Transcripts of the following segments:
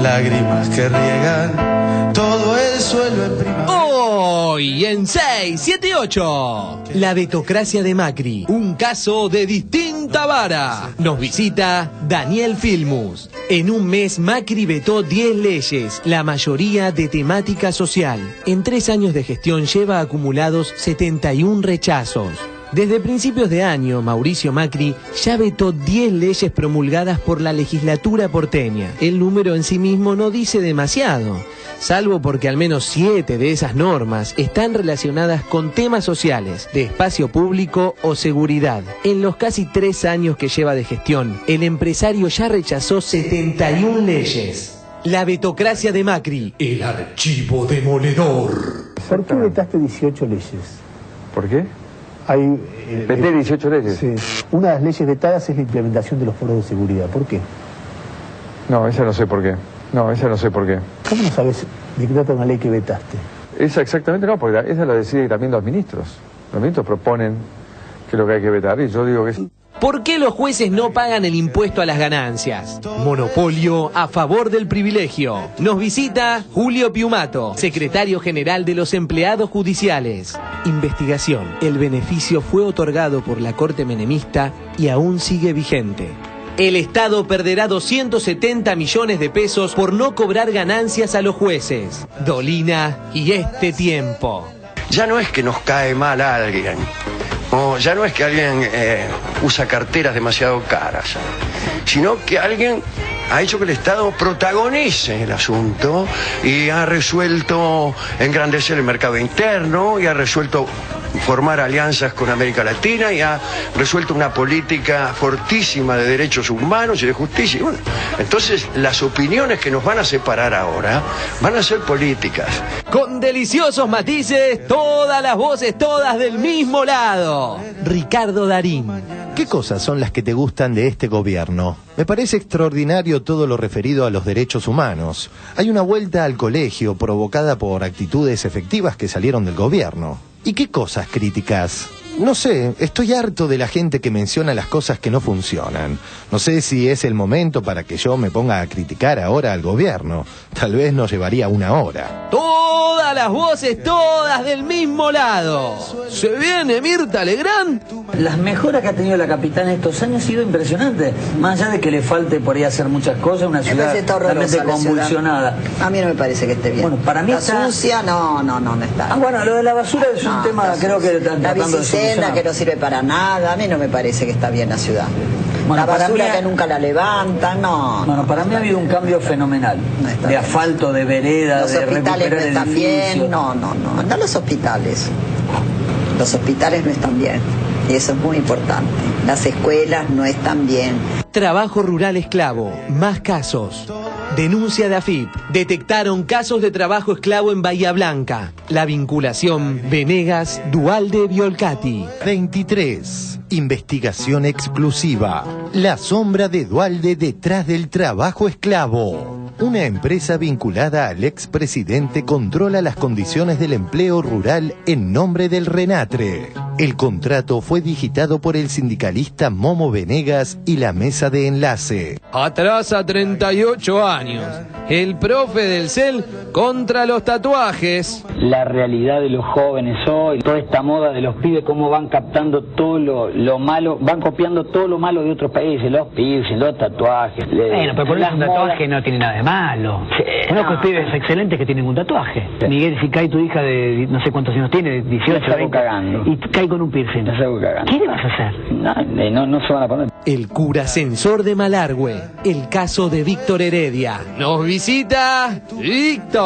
lágrimas que riegan todo el suelo en primavera. Hoy en 6, 7 y 8, la vetocracia de Macri, un caso de distinta vara. Nos visita Daniel Filmus. En un mes Macri vetó 10 leyes, la mayoría de temática social. En 3 años de gestión lleva acumulados 71 rechazos. Desde principios de año, Mauricio Macri ya vetó 10 leyes promulgadas por la legislatura porteña. El número en sí mismo no dice demasiado, salvo porque al menos 7 de esas normas están relacionadas con temas sociales, de espacio público o seguridad. En los casi 3 años que lleva de gestión, el empresario ya rechazó 71 leyes. La vetocracia de Macri, el archivo demoledor. ¿Por qué vetaste 18 leyes? ¿Por qué? Veté 18 leyes. Sí. Una de las leyes vetadas es la implementación de los foros de seguridad. ¿Por qué? No, esa no sé por qué. ¿Cómo no sabes de qué trata una ley que vetaste? Esa exactamente no, porque esa la deciden también los ministros. Los ministros proponen qué es lo que hay que vetar y yo digo que sí. ¿Por qué los jueces no pagan el impuesto a las ganancias? Monopolio a favor del privilegio. Nos visita Julio Piumato, secretario general de los empleados judiciales. Investigación. El beneficio fue otorgado por la Corte Menemista y aún sigue vigente. El Estado perderá 270 millones de pesos por no cobrar ganancias a los jueces. Dolina y este tiempo. Ya no es que nos cae mal a alguien. O ya no es que alguien usa carteras demasiado caras, sino que alguien ha hecho que el Estado protagonice el asunto y ha resuelto engrandecer el mercado interno y ha resuelto formar alianzas con América Latina y ha resuelto una política fortísima de derechos humanos y de justicia. Y bueno, entonces las opiniones que nos van a separar ahora van a ser políticas. Con deliciosos matices, todas las voces, todas del mismo lado. Ricardo Darín. ¿Qué cosas son las que te gustan de este gobierno? Me parece extraordinario todo lo referido a los derechos humanos. Hay una vuelta al colegio provocada por actitudes efectivas que salieron del gobierno. ¿Y qué cosas críticas? No sé, estoy harto de la gente que menciona las cosas que no funcionan. No sé si es el momento para que yo me ponga a criticar ahora al gobierno. Tal vez nos llevaría una hora. Todas las voces, todas del mismo lado. ¿Se viene Mirta Legrand? Las mejoras que ha tenido la capital en estos años han sido impresionantes. Más allá de que le falte por ahí hacer muchas cosas, una ciudad realmente convulsionada. A mí no me parece que esté bien. Bueno, para mí está sucia, no está. Bueno, lo de la basura es un tema, creo que están tratando de solucionar. Que no sirve para nada, a mí no me parece que está bien la ciudad. Bueno, la basura que nunca la levantan, no. Bueno, para mí ha habido un cambio fenomenal. De asfalto, de veredas, de recuperar edificios. Los hospitales no están bien, no los hospitales. Los hospitales no están bien. Y eso es muy importante. Las escuelas no están bien. Trabajo rural esclavo, más casos. Denuncia de AFIP. Detectaron casos de trabajo esclavo en Bahía Blanca. La vinculación Venegas-Duhalde-Violcati. 23. Investigación exclusiva. La sombra de Duhalde detrás del trabajo esclavo. Una empresa vinculada al expresidente controla las condiciones del empleo rural en nombre del RENATRE. El contrato fue digitado por el sindicalista Momo Venegas y la mesa de enlace. Atrasa 38 años. El profe del CEL contra los tatuajes. La realidad de los jóvenes hoy, toda esta moda de los pibes, cómo van captando todo lo malo, van copiando todo lo malo de otros países, los piercing, los tatuajes. Bueno, pero ponerse un tatuaje no tiene nada de malo. Conozco pibes excelentes que tienen un tatuaje. Sí. Miguel, si cae tu hija de no sé cuántos años tiene, 18, 20, cagando. Y cae con un piercing. ¿Qué le vas a hacer? No se van a poner. El cura censor de Malargüe. El caso de Víctor Heredia. Nos visita Víctor.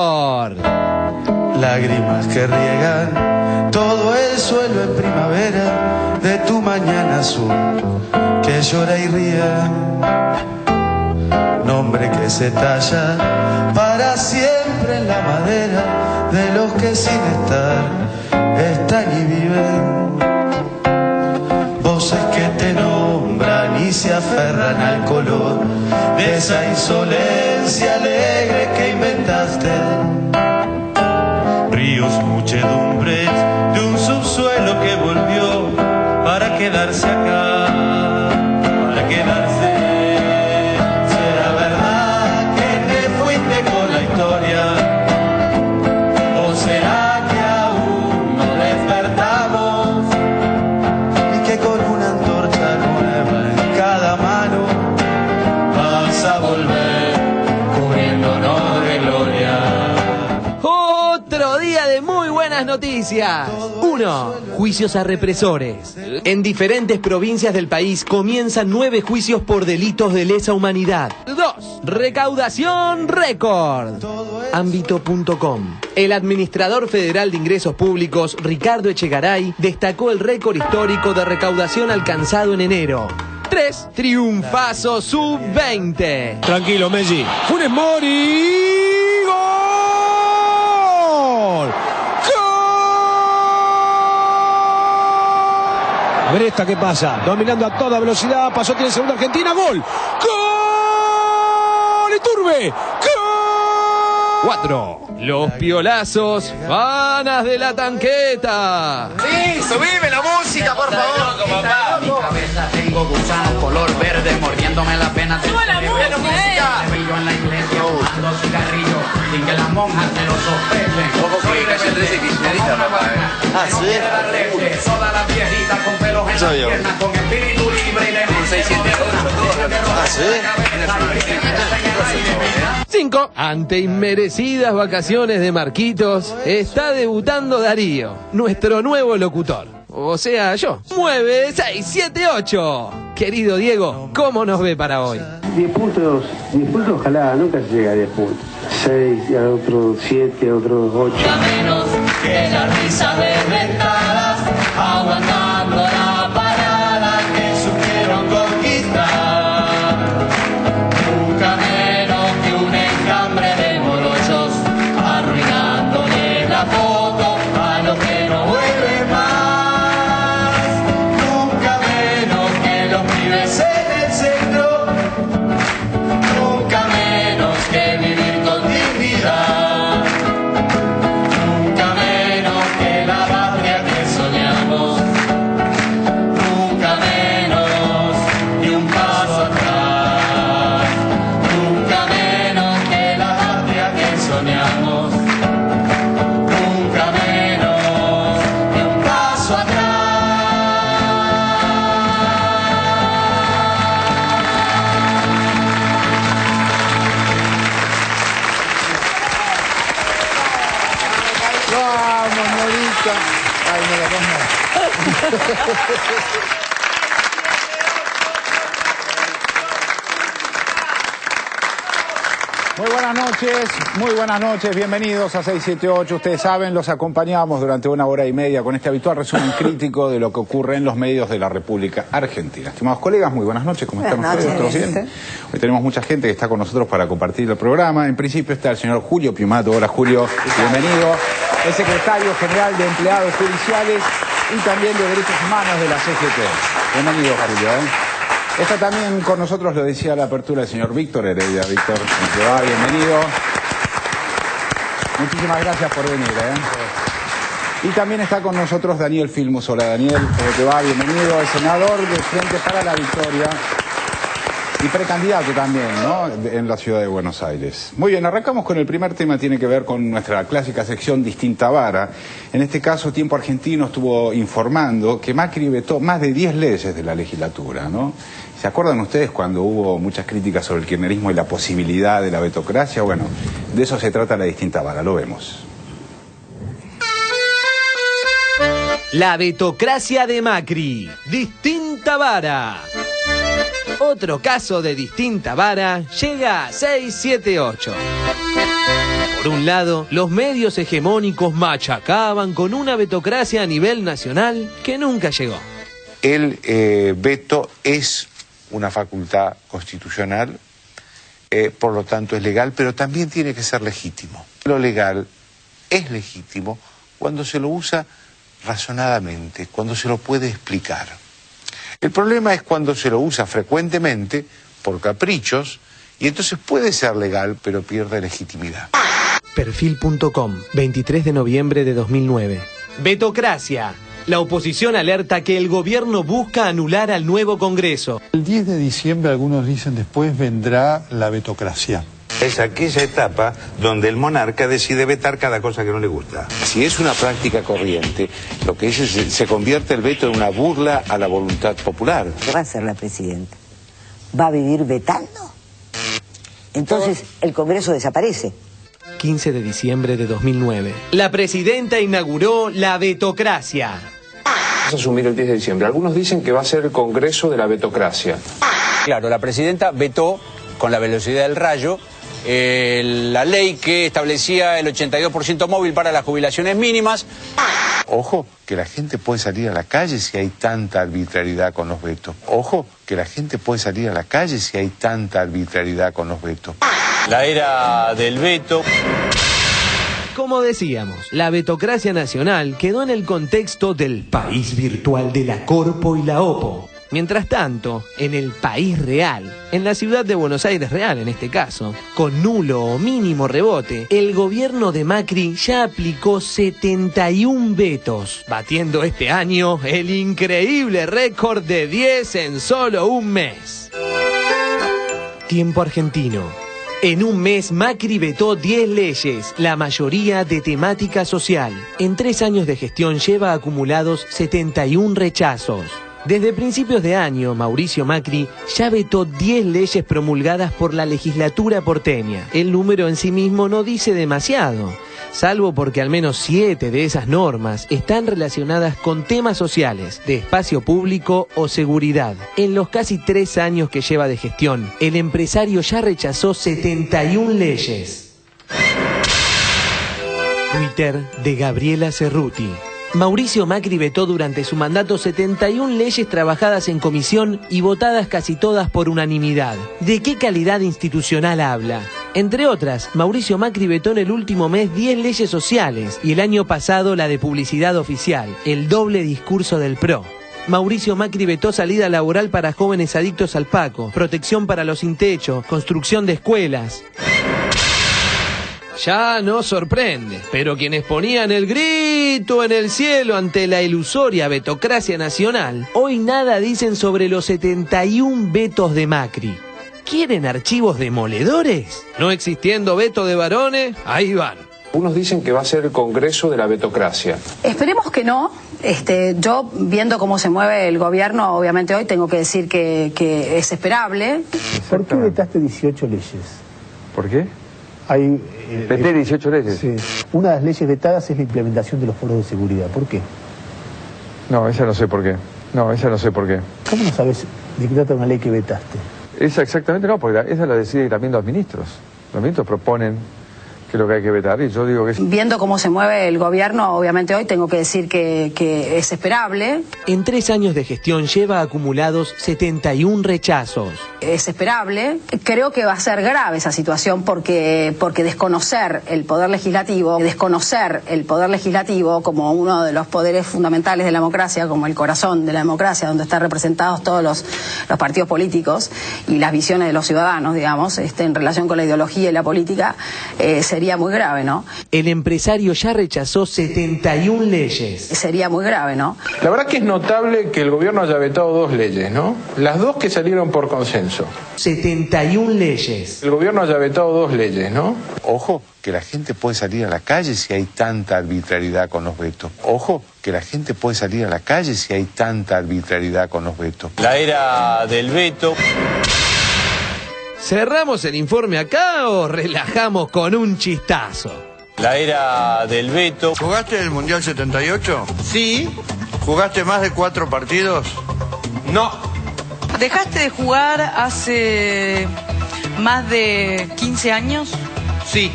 Lágrimas que riegan todo el suelo en primavera de tu mañana azul que llora y ríe. Nombre que se talla para siempre en la madera de los que sin estar están y viven. Voces que te nombran y se aferran al color de esa insolencia alegre que inventaste. Ríos, muchedumbres de un subsuelo que volvió para quedarse acá, para quedarse. Será verdad que te fuiste buenas noticias. 1. Juicios a represores. En diferentes provincias del país comienzan 9 juicios por delitos de lesa humanidad. 2. Recaudación récord. Ámbito.com. El administrador federal de ingresos públicos, Ricardo Echegaray, destacó el récord histórico de recaudación alcanzado en enero. 3. Triunfazo sub-20. Tranquilo, Messi. Funes Mori. ¡Gol! A ver esta qué pasa. Dominando a toda velocidad. Pasó, tiene segunda Argentina. ¡Gol! ¡Gol! ¡Iturbe! ¡Gol! 4. Los piolazos, fanas de la tanqueta. Sí, subime la música, por favor. En mi cabeza tengo gusano color verde mordiéndome la pena. ¡Sube la música! Yo en la iglesia fumando cigarrillo sin que las monjas se lo sospechen. Ojo que casi el 13 kirchnerista, papá. Ah, sí. Todas las viejitas con pelos en las piernas, con espíritu libre y de un 678. Ah, sí. 5. Ante inmerecidas vacaciones de Marquitos, está debutando Darío, nuestro nuevo locutor. O sea, yo. 9, 6, 7, 8. Querido Diego, ¿cómo nos ve para hoy? 10 puntos, ojalá, nunca se llega a 10 puntos. 6, y a otro 7, a otro 8. Menos que la risa desventadas, aguantando la parada que supieron conquistar. Nunca menos que un enjambre de morochos, arruinándole la foto a los que no vuelven más. Nunca menos que los pibes en el centro, nunca menos que vivir con dignidad. Nunca menos que la patria que soñamos, nunca menos ni un paso atrás. Nunca menos que la patria que soñamos, nunca menos ni un paso atrás. Vamos, Norita. Ay, no la pongo. Muy buenas noches, bienvenidos a 678. Ustedes saben, los acompañamos durante 1 hora y media con este habitual resumen crítico de lo que ocurre en los medios de la República Argentina. Estimados colegas, muy buenas noches, ¿cómo están ustedes? ¿Todos bien? Hoy tenemos mucha gente que está con nosotros para compartir el programa. En principio está el señor Julio Piumato. Hola, Julio, bienvenido. Es secretario general de Empleados Judiciales y también de Derechos Humanos de la CGT. Bienvenido, Julio. Está también con nosotros, lo decía a la apertura, el señor Víctor Heredia. Víctor, ¿cómo te va? Bienvenido. Muchísimas gracias por venir. Y también está con nosotros Daniel Filmus. Hola, Daniel, ¿cómo te va? Bienvenido, el senador del Frente para la Victoria y precandidato también, ¿no?, en la ciudad de Buenos Aires. Muy bien, arrancamos con el primer tema, tiene que ver con nuestra clásica sección Distinta Vara. En este caso, Tiempo Argentino estuvo informando que Macri vetó más de 10 leyes de la legislatura, ¿no? ¿Se acuerdan ustedes cuando hubo muchas críticas sobre el kirchnerismo y la posibilidad de la vetocracia? Bueno, de eso se trata la Distinta Vara, lo vemos. La vetocracia de Macri. Distinta Vara. Otro caso de Distinta Vara llega a 678. Por un lado, los medios hegemónicos machacaban con una vetocracia a nivel nacional que nunca llegó. El veto es una facultad constitucional, por lo tanto es legal, pero también tiene que ser legítimo. Lo legal es legítimo cuando se lo usa razonadamente, cuando se lo puede explicar. El problema es cuando se lo usa frecuentemente por caprichos y entonces puede ser legal pero pierde legitimidad. Perfil.com, 23 de noviembre de 2009. Vetocracia. La oposición alerta que el gobierno busca anular al nuevo Congreso. El 10 de diciembre, algunos dicen, después vendrá la vetocracia. Es aquella etapa donde el monarca decide vetar cada cosa que no le gusta. Si es una práctica corriente, lo que es se convierte el veto en una burla a la voluntad popular. ¿Qué va a hacer la presidenta? ¿Va a vivir vetando? Entonces el Congreso desaparece. 15 de diciembre de 2009. La presidenta inauguró la vetocracia. Vamos a asumir el 10 de diciembre. Algunos dicen que va a ser el Congreso de la vetocracia. Claro, la presidenta vetó con la velocidad del rayo la ley que establecía el 82% móvil para las jubilaciones mínimas. Ojo, que la gente puede salir a la calle si hay tanta arbitrariedad con los vetos. Ojo, que la gente puede salir a la calle si hay tanta arbitrariedad con los vetos. La era del veto. Como decíamos, la vetocracia nacional quedó en el contexto del país virtual de la Corpo y la Opo. Mientras tanto, en el país real, en la ciudad de Buenos Aires real en este caso, con nulo o mínimo rebote, el gobierno de Macri ya aplicó 71 vetos, batiendo este año el increíble récord de 10 en solo un mes. Tiempo argentino. En un mes, Macri vetó 10 leyes, la mayoría de temática social. En 3 años de gestión lleva acumulados 71 rechazos. Desde principios de año, Mauricio Macri ya vetó 10 leyes promulgadas por la legislatura porteña. El número en sí mismo no dice demasiado, salvo porque al menos 7 de esas normas están relacionadas con temas sociales, de espacio público o seguridad. En los casi 3 años que lleva de gestión, el empresario ya rechazó 71 leyes. Twitter de Gabriela Cerruti. Mauricio Macri vetó durante su mandato 71 leyes trabajadas en comisión y votadas casi todas por unanimidad. ¿De qué calidad institucional habla? Entre otras, Mauricio Macri vetó en el último mes 10 leyes sociales y el año pasado la de publicidad oficial, el doble discurso del PRO. Mauricio Macri vetó salida laboral para jóvenes adictos al Paco, protección para los sin techo, construcción de escuelas. Ya no sorprende, pero quienes ponían el grito en el cielo ante la ilusoria vetocracia nacional, hoy nada dicen sobre los 71 vetos de Macri. ¿Quieren archivos demoledores? No existiendo veto de varones, ahí van. Algunos dicen que va a ser el Congreso de la vetocracia. Esperemos que no. Yo, viendo cómo se mueve el gobierno, obviamente hoy tengo que decir que es esperable. ¿Por qué vetaste 18 leyes? ¿Por qué? Veté 18 leyes. Sí. Una de las leyes vetadas es la implementación de los foros de seguridad. ¿Por qué? No, esa no sé por qué. ¿Cómo no sabes de qué trata una ley que vetaste? Esa exactamente no, porque esa la deciden también los ministros. Los ministros proponen qué es lo que hay que vetar y yo digo que... Viendo cómo se mueve el gobierno, obviamente hoy tengo que decir que es esperable. En 3 años de gestión lleva acumulados 71 rechazos. Es esperable. Creo que va a ser grave esa situación porque desconocer el poder legislativo como uno de los poderes fundamentales de la democracia, como el corazón de la democracia, donde están representados todos los partidos políticos y las visiones de los ciudadanos, digamos, en relación con la ideología y la política, sería muy grave, ¿no? El empresario ya rechazó 71 leyes. Sería muy grave, ¿no? La verdad que es notable que el gobierno haya vetado 2 leyes, ¿no? Las 2 que salieron por consenso. 71 leyes. El gobierno haya vetado 2 leyes, ¿no? Ojo, que la gente puede salir a la calle si hay tanta arbitrariedad con los vetos. Ojo, que la gente puede salir a la calle si hay tanta arbitrariedad con los vetos. La era del veto. ¿Cerramos el informe acá o relajamos con un chistazo? La era del veto. ¿Jugaste el Mundial 78? Sí. ¿Jugaste más de 4 partidos? No. ¿Dejaste de jugar hace más de 15 años? Sí.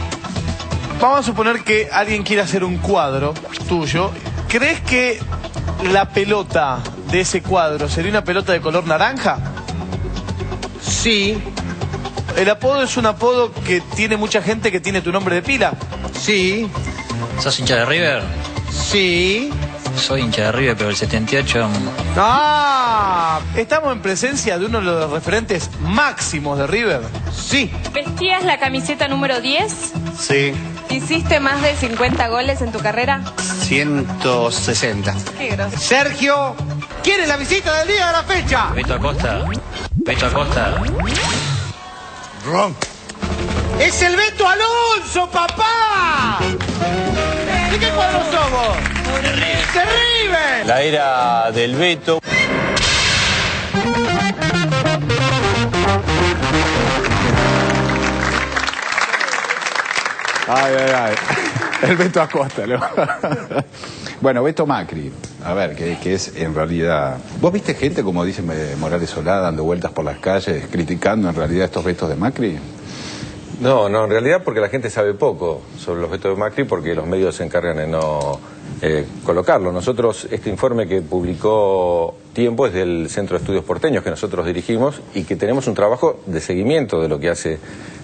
Vamos a suponer que alguien quiere hacer un cuadro tuyo. ¿Crees que la pelota de ese cuadro sería una pelota de color naranja? Sí. ¿El apodo es un apodo que tiene mucha gente que tiene tu nombre de pila? Sí. ¿Sos hincha de River? Sí. Soy hincha de River, pero el 78... ¡Ah! ¿Estamos en presencia de uno de los referentes máximos de River? Sí. ¿Vestías la camiseta número 10? Sí. ¿Hiciste más de 50 goles en tu carrera? 160. Qué grosso. Sergio, ¿quiere la visita del día de la fecha? Beto Acosta. Beto Acosta. Ron. ¡Es el Beto Alonso, papá! ¿De qué cuadro somos? De River. ¡De River! La era del veto. Ay, ay, ay. El Beto Acosta, ¿no? Bueno, Beto Macri, a ver, que es en realidad... ¿Vos viste gente, como dice Morales Solá, dando vueltas por las calles, criticando en realidad estos vetos de Macri? No, en realidad porque la gente sabe poco sobre los vetos de Macri, porque los medios se encargan de no colocarlo. Nosotros, este informe que publicó Tiempo es del Centro de Estudios Porteños que nosotros dirigimos y que tenemos un trabajo de seguimiento de lo que hace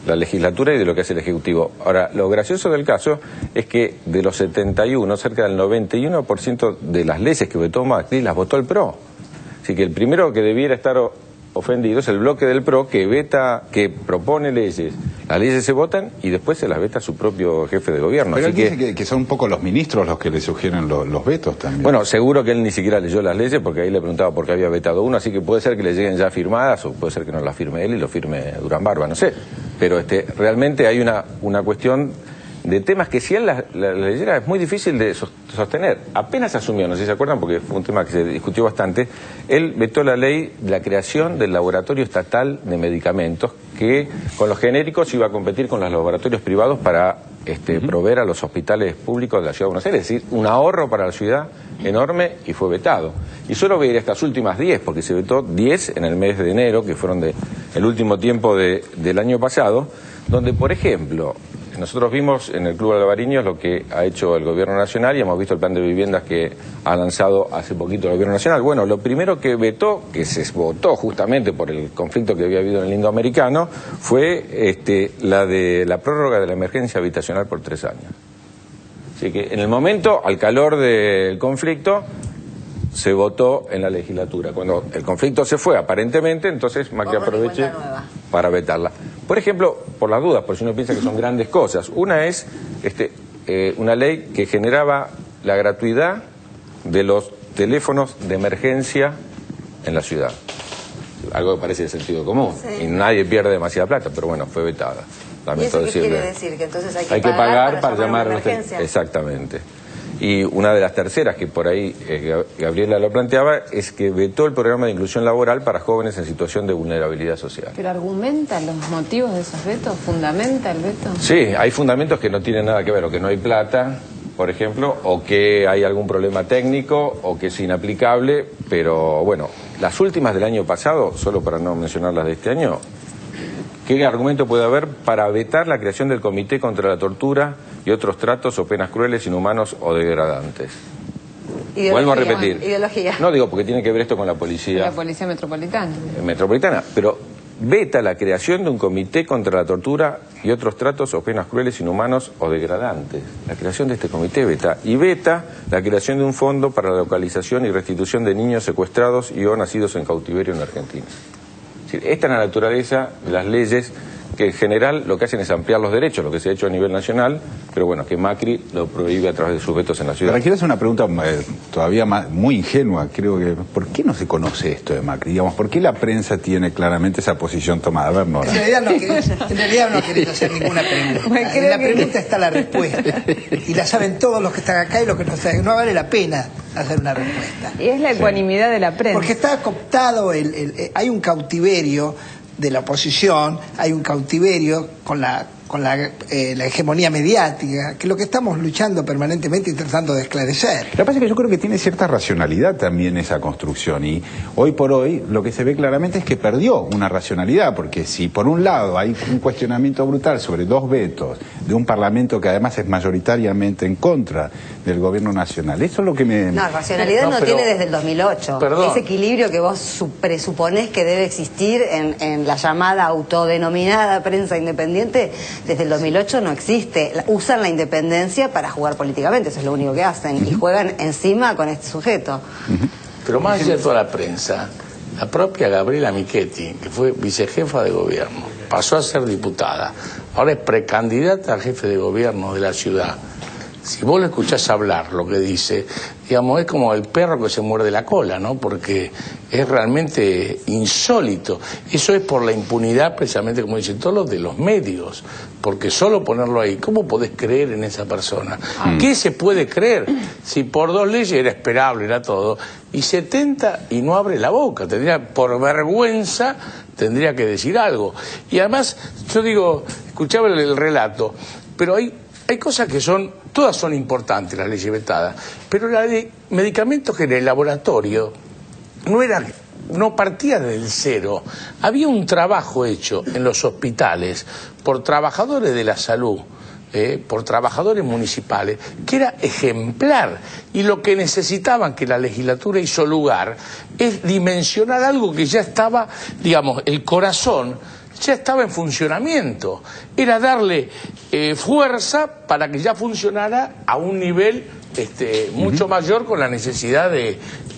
la legislatura y de lo que hace el Ejecutivo. Ahora, lo gracioso del caso es que de los 71, cerca del 91% de las leyes que vetó Macri las votó el PRO. Así que el primero que debiera estar ofendido es el bloque del PRO que propone leyes. Las leyes se votan y después se las veta su propio jefe de gobierno. Pero así él dice que son un poco los ministros los que le sugieren los vetos también. Bueno, seguro que él ni siquiera leyó las leyes porque ahí le preguntaba por qué había vetado uno, así que puede ser que le lleguen ya firmadas o puede ser que no las firme él y lo firme Durán Barba, no sé. Pero realmente hay una cuestión de temas que si él la leyera es muy difícil de sostener. Apenas asumió, no sé si se acuerdan porque fue un tema que se discutió bastante, él vetó la ley de la creación del Laboratorio Estatal de Medicamentos que con los genéricos iba a competir con los laboratorios privados para proveer a los hospitales públicos de la Ciudad de Buenos Aires, es decir, un ahorro para la ciudad enorme y fue vetado. Y solo voy a ir a estas últimas 10, porque se vetó 10 en el mes de enero, que fueron el último tiempo del año pasado, donde, por ejemplo, nosotros vimos en el Club Alvariños lo que ha hecho el Gobierno Nacional y hemos visto el plan de viviendas que ha lanzado hace poquito el Gobierno Nacional. Bueno, lo primero que vetó, que se votó justamente por el conflicto que había habido en el Indoamericano, fue la de la prórroga de la emergencia habitacional por 3 años. Así que en el momento, al calor del conflicto, se votó en la legislatura. Cuando el conflicto se fue, aparentemente, entonces Macri aproveche para vetarla. Por ejemplo, por las dudas, por si uno piensa que son grandes cosas. Una es una ley que generaba la gratuidad de los teléfonos de emergencia en la ciudad. Algo que parece de sentido común. Sí. Y nadie pierde demasiada plata, pero bueno, fue vetada. Lamento ¿Y eso qué quiere decir? Que entonces hay que pagar para llamar a una emergencia. Exactamente. Y una de las terceras, que por ahí Gabriela lo planteaba, es que vetó el programa de inclusión laboral para jóvenes en situación de vulnerabilidad social. ¿Pero argumenta los motivos de esos vetos? ¿Fundamenta el veto? Sí, hay fundamentos que no tienen nada que ver, o que no hay plata, por ejemplo, o que hay algún problema técnico, o que es inaplicable, pero bueno, las últimas del año pasado, solo para no mencionar las de este año, ¿qué argumento puede haber para vetar la creación del Comité contra la Tortura y otros tratos o penas crueles, inhumanos o degradantes? Vuelvo a repetir. Ideología. No digo porque tiene que ver esto con la policía. La policía metropolitana. Metropolitana, pero veta la creación de un Comité contra la Tortura y otros tratos o penas crueles, inhumanos o degradantes. La creación de este comité veta. Y veta la creación de un fondo para la localización y restitución de niños secuestrados y o nacidos en cautiverio en Argentina. Esta es la naturaleza de las leyes que en general lo que hacen es ampliar los derechos, lo que se ha hecho a nivel nacional, pero bueno, que Macri lo prohíbe a través de sus vetos en la ciudad. Pero quiero hacer una pregunta todavía muy ingenua, creo que, ¿por qué no se conoce esto de Macri? Digamos, ¿por qué la prensa tiene claramente esa posición tomada? A ver, Nora. En realidad no querés hacer ninguna pregunta. En la pregunta está la respuesta. Y la saben todos los que están acá y los que no saben. No vale la pena hacer una respuesta. Y es la ecuanimidad de la prensa. Porque está cooptado, hay un cautiverio de la oposición, hay un cautiverio con la hegemonía mediática, que es lo que estamos luchando permanentemente y tratando de esclarecer. Lo que pasa es que yo creo que tiene cierta racionalidad también esa construcción, y hoy por hoy lo que se ve claramente es que perdió una racionalidad, porque si por un lado hay un cuestionamiento brutal sobre 2 vetos de un Parlamento que además es mayoritariamente en contra del gobierno nacional, eso es lo que me... No, racionalidad no tiene desde el 2008. Perdón. Ese equilibrio que vos presuponés que debe existir en la llamada autodenominada prensa independiente, desde el 2008 no existe. Usan la independencia para jugar políticamente, eso es lo único que hacen, y juegan encima con este sujeto. Pero más allá de toda la prensa, la propia Gabriela Michetti, que fue vicejefa de gobierno, pasó a ser diputada, ahora es precandidata a jefe de gobierno de la ciudad. Si vos le escuchás hablar lo que dice, digamos, es como el perro que se muerde la cola, ¿no? Porque es realmente insólito. Eso es por la impunidad, precisamente, como dicen todos, de los medios. Porque solo ponerlo ahí, ¿cómo podés creer en esa persona? ¿Qué se puede creer? Si por 2 leyes era esperable, era todo, y 70 y no abre la boca, por vergüenza, tendría que decir algo. Y además, yo digo, escuchaba el relato, pero hay hay cosas que todas son importantes, las leyes vetadas, pero la de medicamentos que en el laboratorio no partía del cero. Había un trabajo hecho en los hospitales por trabajadores de la salud, por trabajadores municipales, que era ejemplar. Y lo que necesitaban, que la legislatura hizo lugar, es dimensionar algo que ya estaba, digamos, el corazón ya estaba en funcionamiento. Era darle fuerza para que ya funcionara a un nivel mucho mayor, con la necesidad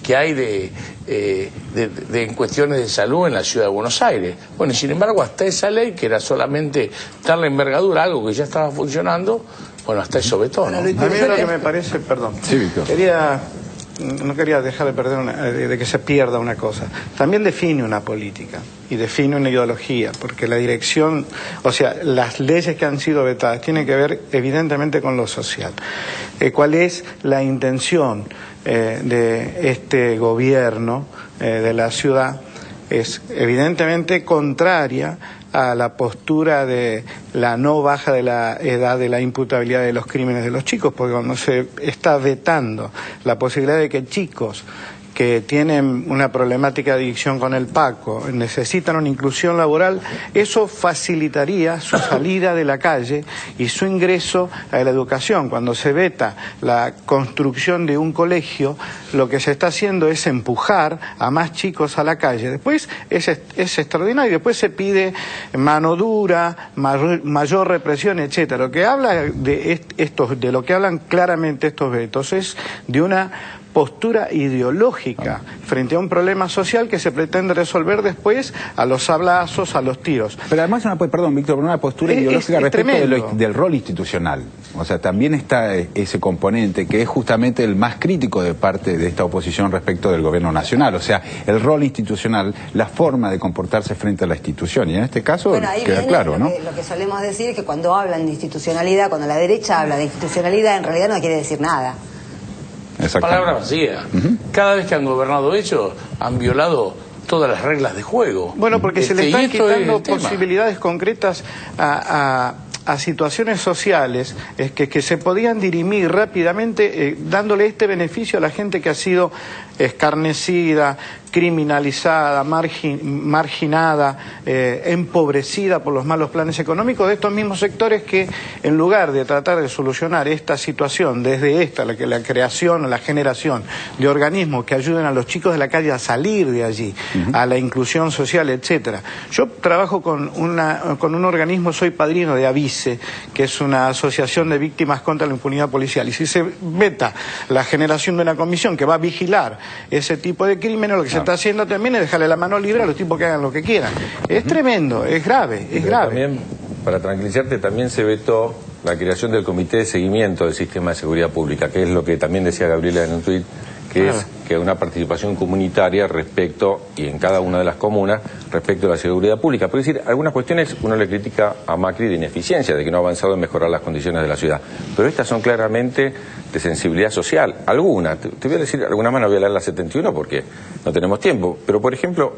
que hay en cuestiones de salud en la ciudad de Buenos Aires. Bueno, y sin embargo, hasta esa ley, que era solamente darle envergadura a algo que ya estaba funcionando, bueno, hasta eso vetó, ¿no? A mí lo que me parece, perdón, sí, Víctor. No quería dejar de que se pierda una cosa. También define una política y define una ideología, porque la dirección, o sea, las leyes que han sido vetadas tienen que ver evidentemente con lo social. ¿Cuál es la intención de este gobierno de la ciudad? Es evidentemente contraria a la postura de la no baja de la edad de la imputabilidad de los crímenes de los chicos, porque cuando se está vetando la posibilidad de que chicos que tienen una problemática de adicción con el Paco necesitan una inclusión laboral, eso facilitaría su salida de la calle y su ingreso a la educación. Cuando se veta la construcción de un colegio, lo que se está haciendo es empujar a más chicos a la calle. Después es extraordinario, después se pide mano dura, mayor represión, etcétera. Lo que habla de lo que hablan claramente estos vetos es de una postura ideológica frente a un problema social que se pretende resolver después a los sablazos, a los tiros. Pero además, perdón, Víctor, una postura ideológica respecto del rol institucional. O sea, también está ese componente que es justamente el más crítico de parte de esta oposición respecto del gobierno nacional. O sea, el rol institucional, la forma de comportarse frente a la institución. Y en este caso queda claro, ¿no? Lo que solemos decir es que cuando hablan de institucionalidad, cuando la derecha habla de institucionalidad, en realidad no quiere decir nada. Palabra vacía. Cada vez que han gobernado ellos, han violado todas las reglas de juego. Bueno, porque se le están quitando posibilidades concretas a situaciones sociales que se podían dirimir rápidamente, dándole este beneficio a la gente que ha sido escarnecida, criminalizada, marginada, empobrecida por los malos planes económicos de estos mismos sectores que, en lugar de tratar de solucionar esta situación desde la creación o la generación de organismos que ayuden a los chicos de la calle a salir de allí, a la inclusión social, etcétera. Yo trabajo con un organismo, soy padrino de AVICE, que es una asociación de víctimas contra la impunidad policial, y si se veta la generación de una comisión que va a vigilar ese tipo de crímenes, lo que se está haciendo también es dejarle la mano libre a los tipos que hagan lo que quieran. Es tremendo, es grave, es grave. También, para tranquilizarte, también se vetó la creación del Comité de Seguimiento del Sistema de Seguridad Pública, que es lo que también decía Gabriela en un tuit, que es que una participación comunitaria respecto, y en cada una de las comunas, respecto a la seguridad pública. Por decir, algunas cuestiones uno le critica a Macri de ineficiencia, de que no ha avanzado en mejorar las condiciones de la ciudad. Pero estas son claramente de sensibilidad social. Algunas, te voy a decir, algunas más no voy a leer la 71 porque no tenemos tiempo. Pero, por ejemplo,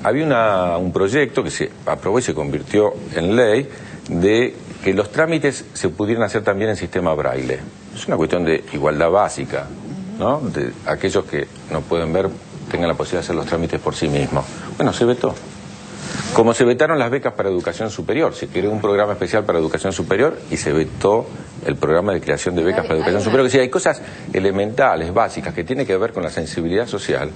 había un proyecto que se aprobó y se convirtió en ley de que los trámites se pudieran hacer también en sistema braille. Es una cuestión de igualdad básica, ¿no? De aquellos que no pueden ver tengan la posibilidad de hacer los trámites por sí mismos. Bueno, se vetó. Como se vetaron las becas para educación superior, se creó un programa especial para educación superior y se vetó el programa de creación de becas para educación superior. Que sí, hay cosas elementales, básicas, que tienen que ver con la sensibilidad social,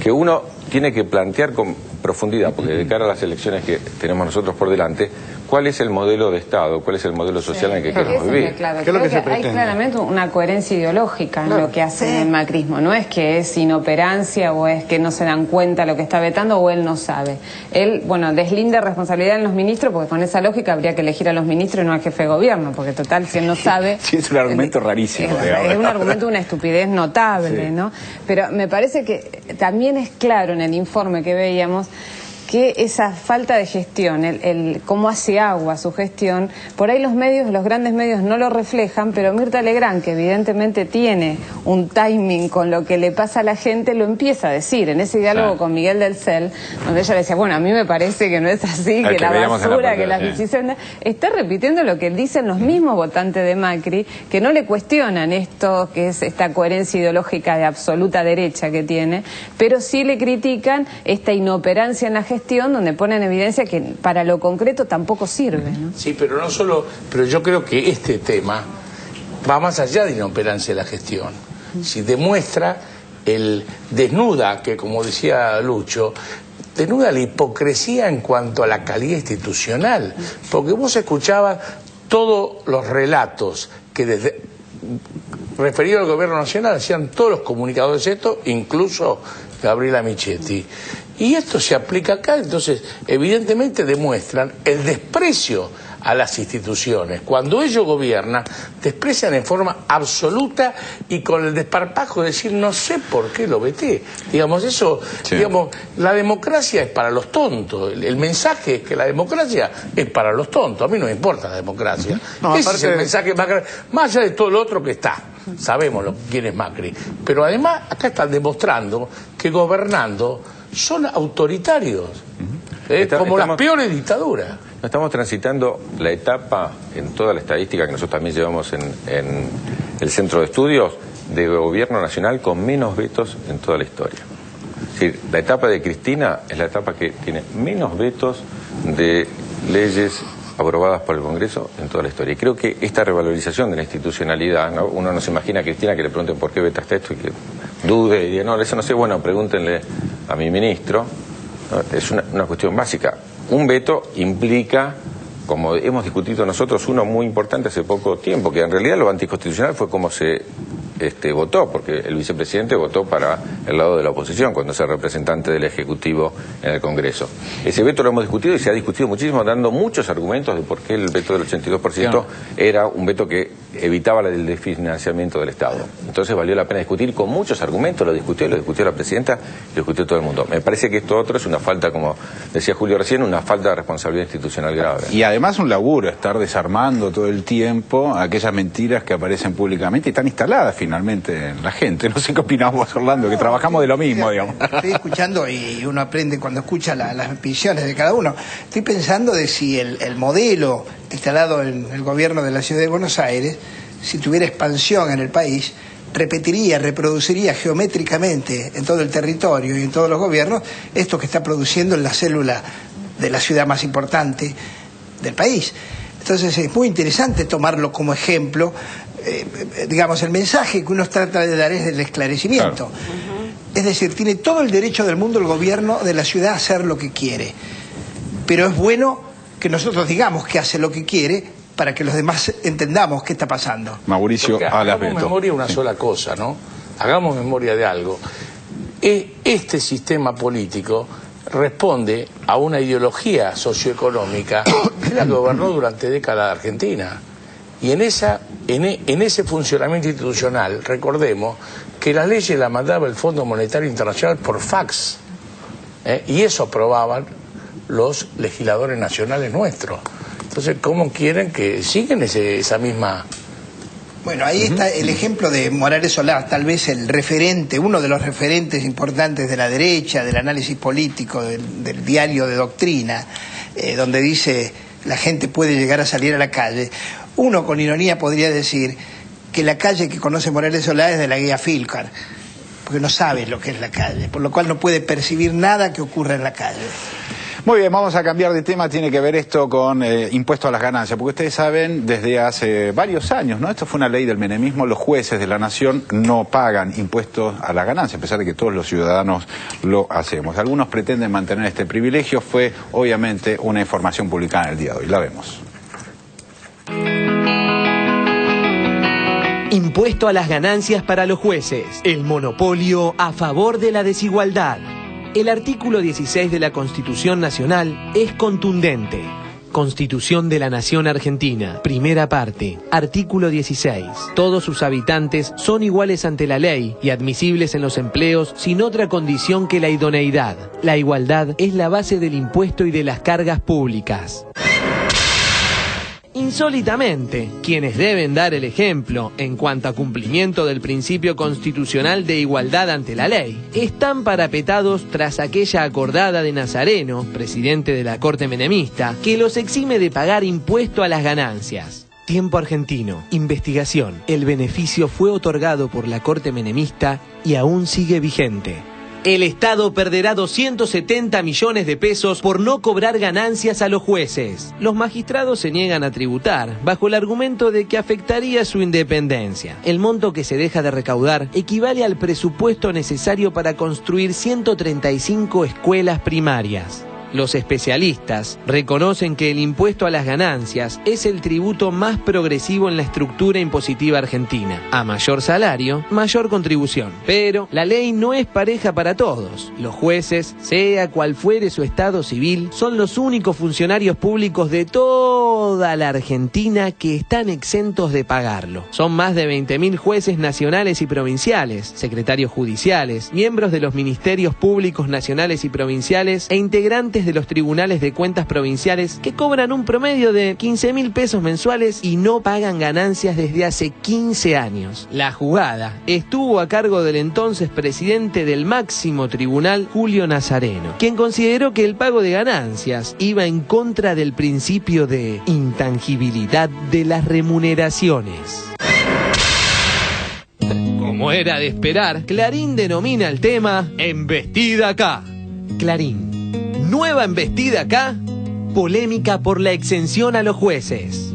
que uno tiene que plantear con profundidad, porque de cara a las elecciones que tenemos nosotros por delante, ¿cuál es el modelo de Estado? ¿Cuál es el modelo social en el que queremos vivir? Creo que hay claramente una coherencia ideológica en lo que hace el macrismo. No es que es inoperancia o es que no se dan cuenta lo que está vetando o él no sabe. Él, deslinda responsabilidad en los ministros, porque con esa lógica habría que elegir a los ministros y no al jefe de gobierno, porque total, si él no sabe... Sí, es un argumento rarísimo. Es un argumento de una estupidez notable, ¿no? Pero me parece que también es claro en el informe que veíamos que esa falta de gestión, el cómo hace agua su gestión, por ahí los medios, los grandes medios no lo reflejan, pero Mirta Legrand, que evidentemente tiene un timing con lo que le pasa a la gente, lo empieza a decir en ese diálogo con Miguel del Cel, donde ella le decía, bueno, a mí me parece que no es así, que la basura, que las vicisitudes, está repitiendo lo que dicen los mismos votantes de Macri, que no le cuestionan esto, que es esta coherencia ideológica de absoluta derecha que tiene, pero sí le critican esta inoperancia en la gestión, donde ponen en evidencia que para lo concreto tampoco sirve, ¿no? Sí, pero no solo, pero yo creo que este tema va más allá de inoperancia de la gestión. Si demuestra desnuda, que como decía Lucho, desnuda la hipocresía en cuanto a la calidad institucional, porque vos escuchabas todos los relatos que desde referido al gobierno nacional hacían todos los comunicadores esto, incluso Gabriela Michetti. Y esto se aplica acá, entonces evidentemente demuestran el desprecio a las instituciones. Cuando ellos gobiernan, desprecian en forma absoluta y con el desparpajo de decir no sé por qué lo veté. Digamos, eso, digamos, la democracia es para los tontos. El mensaje es que la democracia es para los tontos. A mí no me importa la democracia. No, ese es el mensaje más allá de todo lo otro que está. Sabemos quién es Macri. Pero además acá están demostrando que gobernando son autoritarios, como las peores dictaduras. Estamos transitando la etapa, en toda la estadística que nosotros también llevamos en el centro de estudios, de gobierno nacional con menos vetos en toda la historia. Es decir, la etapa de Cristina es la etapa que tiene menos vetos de leyes aprobadas por el Congreso en toda la historia. Y creo que esta revalorización de la institucionalidad, ¿no? Uno no se imagina a Cristina que le pregunten por qué vetaste esto y que dude y diga, no, eso no sé, bueno, pregúntenle a mi ministro, ¿no? Es una cuestión básica. Un veto implica, como hemos discutido nosotros, uno muy importante hace poco tiempo, que en realidad lo anticonstitucional fue como se votó, porque el vicepresidente votó para el lado de la oposición cuando es el representante del Ejecutivo en el Congreso. Ese veto lo hemos discutido y se ha discutido muchísimo, dando muchos argumentos de por qué el veto del 82% era un veto que evitaba el desfinanciamiento del Estado. Entonces valió la pena discutir con muchos argumentos, lo discutió la presidenta, lo discutió todo el mundo. Me parece que esto otro es una falta, como decía Julio recién, una falta de responsabilidad institucional grave. Y además un laburo, estar desarmando todo el tiempo aquellas mentiras que aparecen públicamente y están instaladas finalmente en la gente. No sé qué opinamos, Orlando, que trabajamos de lo mismo, digamos. Estoy escuchando y uno aprende cuando escucha las visiones de cada uno. Estoy pensando de si el modelo instalado en el gobierno de la Ciudad de Buenos Aires, si tuviera expansión en el país, reproduciría geométricamente en todo el territorio y en todos los gobiernos esto que está produciendo en la célula de la ciudad más importante del país. Entonces es muy interesante tomarlo como ejemplo. Digamos, el mensaje que uno trata de dar es del esclarecimiento. Es decir, tiene todo el derecho del mundo el gobierno de la ciudad a hacer lo que quiere. Pero es bueno que nosotros digamos que hace lo que quiere para que los demás entendamos qué está pasando. Mauricio Alas Beto. Hagamos memoria de una sola cosa, ¿no? Hagamos memoria de algo. Este sistema político responde a una ideología socioeconómica que la gobernó durante décadas de Argentina. Y en ese funcionamiento institucional, recordemos que las leyes las mandaba el Fondo Monetario Internacional por fax. Y eso aprobaban los legisladores nacionales nuestros. Entonces, ¿cómo quieren que sigan esa misma...? Bueno, ahí está el ejemplo de Morales Solá, tal vez el referente, uno de los referentes importantes de la derecha, del análisis político, del diario de doctrina, donde dice la gente puede llegar a salir a la calle. Uno con ironía podría decir que la calle que conoce Morales Solá es de la guía Filcar, porque no sabe lo que es la calle, por lo cual no puede percibir nada que ocurra en la calle. Muy bien, vamos a cambiar de tema, tiene que ver esto con impuesto a las ganancias, porque ustedes saben, desde hace varios años, ¿no? Esto fue una ley del menemismo, los jueces de la nación no pagan impuestos a las ganancias, a pesar de que todos los ciudadanos lo hacemos. Algunos pretenden mantener este privilegio, fue obviamente una información publicada en el día de hoy, la vemos. Impuesto a las ganancias para los jueces, el monopolio a favor de la desigualdad. El artículo 16 de la Constitución Nacional es contundente. Constitución de la Nación Argentina, primera parte, artículo 16. Todos sus habitantes son iguales ante la ley y admisibles en los empleos sin otra condición que la idoneidad. La igualdad es la base del impuesto y de las cargas públicas. Insólitamente, quienes deben dar el ejemplo en cuanto a cumplimiento del principio constitucional de igualdad ante la ley, están parapetados tras aquella acordada de Nazareno, presidente de la Corte Menemista, que los exime de pagar impuesto a las ganancias. Tiempo Argentino, investigación. El beneficio fue otorgado por la Corte Menemista y aún sigue vigente. El Estado perderá 270 millones de pesos por no cobrar ganancias a los jueces. Los magistrados se niegan a tributar, bajo el argumento de que afectaría su independencia. El monto que se deja de recaudar equivale al presupuesto necesario para construir 135 escuelas primarias. Los especialistas reconocen que el impuesto a las ganancias es el tributo más progresivo en la estructura impositiva argentina. A mayor salario, mayor contribución. Pero la ley no es pareja para todos. Los jueces, sea cual fuere su estado civil, son los únicos funcionarios públicos de toda la Argentina que están exentos de pagarlo. Son más de 20.000 jueces nacionales y provinciales, secretarios judiciales, miembros de los ministerios públicos nacionales y provinciales e integrantes de los tribunales de cuentas provinciales que cobran un promedio de 15.000 pesos mensuales y no pagan ganancias desde hace 15 años. La jugada estuvo a cargo del entonces presidente del máximo tribunal, Julio Nazareno, quien consideró que el pago de ganancias iba en contra del principio de intangibilidad de las remuneraciones. Como era de esperar, Clarín denomina el tema Embestida acá. Clarín. Nueva embestida acá, polémica por la exención a los jueces.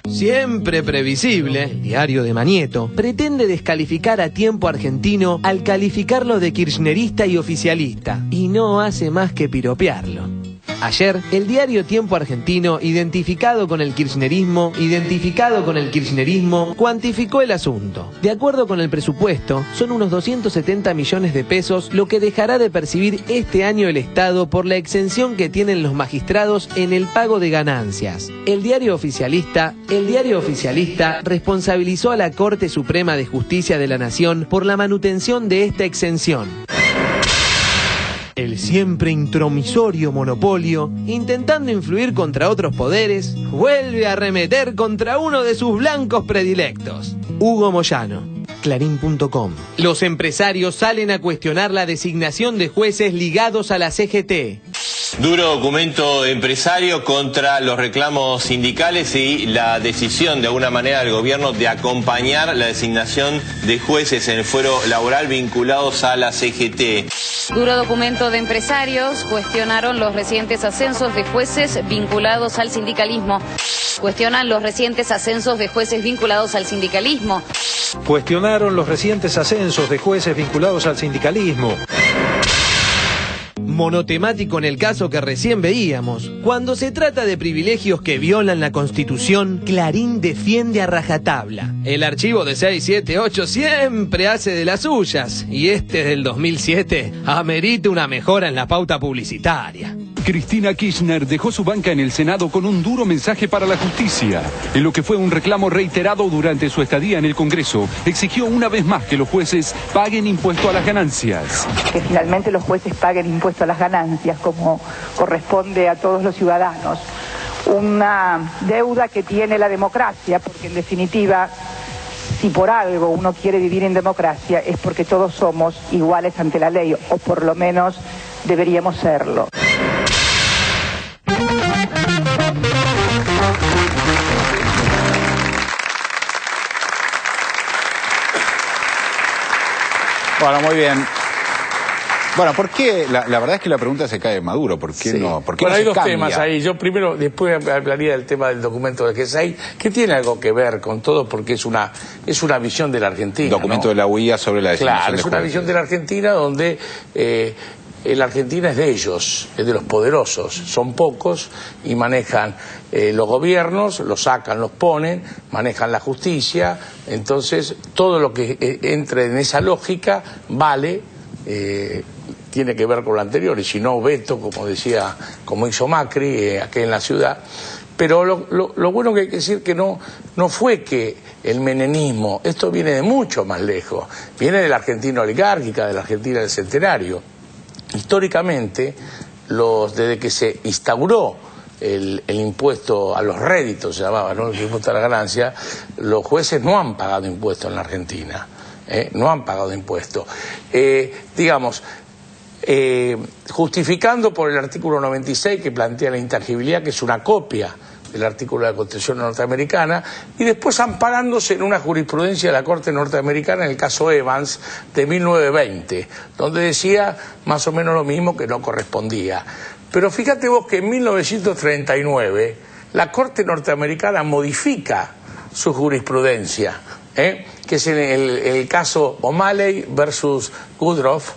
Siempre previsible, el diario de Manieto pretende descalificar a Tiempo Argentino al calificarlo de kirchnerista y oficialista, y no hace más que piropearlo. Ayer, el diario Tiempo Argentino, identificado con el kirchnerismo, cuantificó el asunto. De acuerdo con el presupuesto, son unos 270 millones de pesos lo que dejará de percibir este año el Estado por la exención que tienen los magistrados en el pago de ganancias. El diario oficialista responsabilizó a la Corte Suprema de Justicia de la Nación por la manutención de esta exención. El siempre intromisorio monopolio, intentando influir contra otros poderes, vuelve a arremeter contra uno de sus blancos predilectos, Hugo Moyano. Clarín.com. Los empresarios salen a cuestionar la designación de jueces ligados a la CGT. Duro documento empresario contra los reclamos sindicales y la decisión de alguna manera del gobierno de acompañar la designación de jueces en el fuero laboral vinculados a la CGT. Duro documento de empresarios cuestionaron los recientes ascensos de jueces vinculados al sindicalismo. Cuestionaron los recientes ascensos de jueces vinculados al sindicalismo. Monotemático en el caso que recién veíamos. Cuando se trata de privilegios que violan la Constitución, Clarín defiende a rajatabla. El archivo de 678 siempre hace de las suyas, y este del 2007 amerita una mejora en la pauta publicitaria. Cristina Kirchner dejó su banca en el Senado con un duro mensaje para la justicia. En lo que fue un reclamo reiterado durante su estadía en el Congreso, exigió una vez más que los jueces paguen impuesto a las ganancias. Que finalmente los jueces paguen impuesto a las ganancias, como corresponde a todos los ciudadanos. Una deuda que tiene la democracia, porque en definitiva, si por algo uno quiere vivir en democracia, es porque todos somos iguales ante la ley, o por lo menos deberíamos serlo. Bueno, muy bien. Bueno, ¿por qué? La verdad es que la pregunta se cae de Maduro. ¿Por qué no? ¿Por qué bueno, no hay se dos cambia? temas ahí. Yo primero, después hablaría del tema del documento del G6, que tiene algo que ver con todo porque es una visión de la Argentina. Documento, ¿no?, de la UIA sobre la designación Claro, de es una jueces. visión de la Argentina donde la Argentina es de ellos, es de los poderosos. Son pocos y manejan los gobiernos, los sacan, los ponen, manejan la justicia. Entonces, todo lo que entre en esa lógica vale tiene que ver con lo anterior, y si no, veto, como decía, como hizo Macri aquí en la ciudad. Pero lo bueno que hay que decir que no fue que el menemismo, esto viene de mucho más lejos, viene de la Argentina oligárquica, de la Argentina del Centenario. Históricamente, desde que se instauró el impuesto a los réditos, se llamaba, ¿no?, el impuesto a la ganancia, los jueces no han pagado impuestos en la Argentina, no han pagado impuestos. Justificando por el artículo 96 que plantea la intangibilidad, que es una copia del artículo de la Constitución norteamericana, y después amparándose en una jurisprudencia de la Corte norteamericana en el caso Evans de 1920, donde decía más o menos lo mismo, que no correspondía. Pero fíjate vos que en 1939 la Corte norteamericana modifica su jurisprudencia, que es en el caso O'Malley versus Woodruff,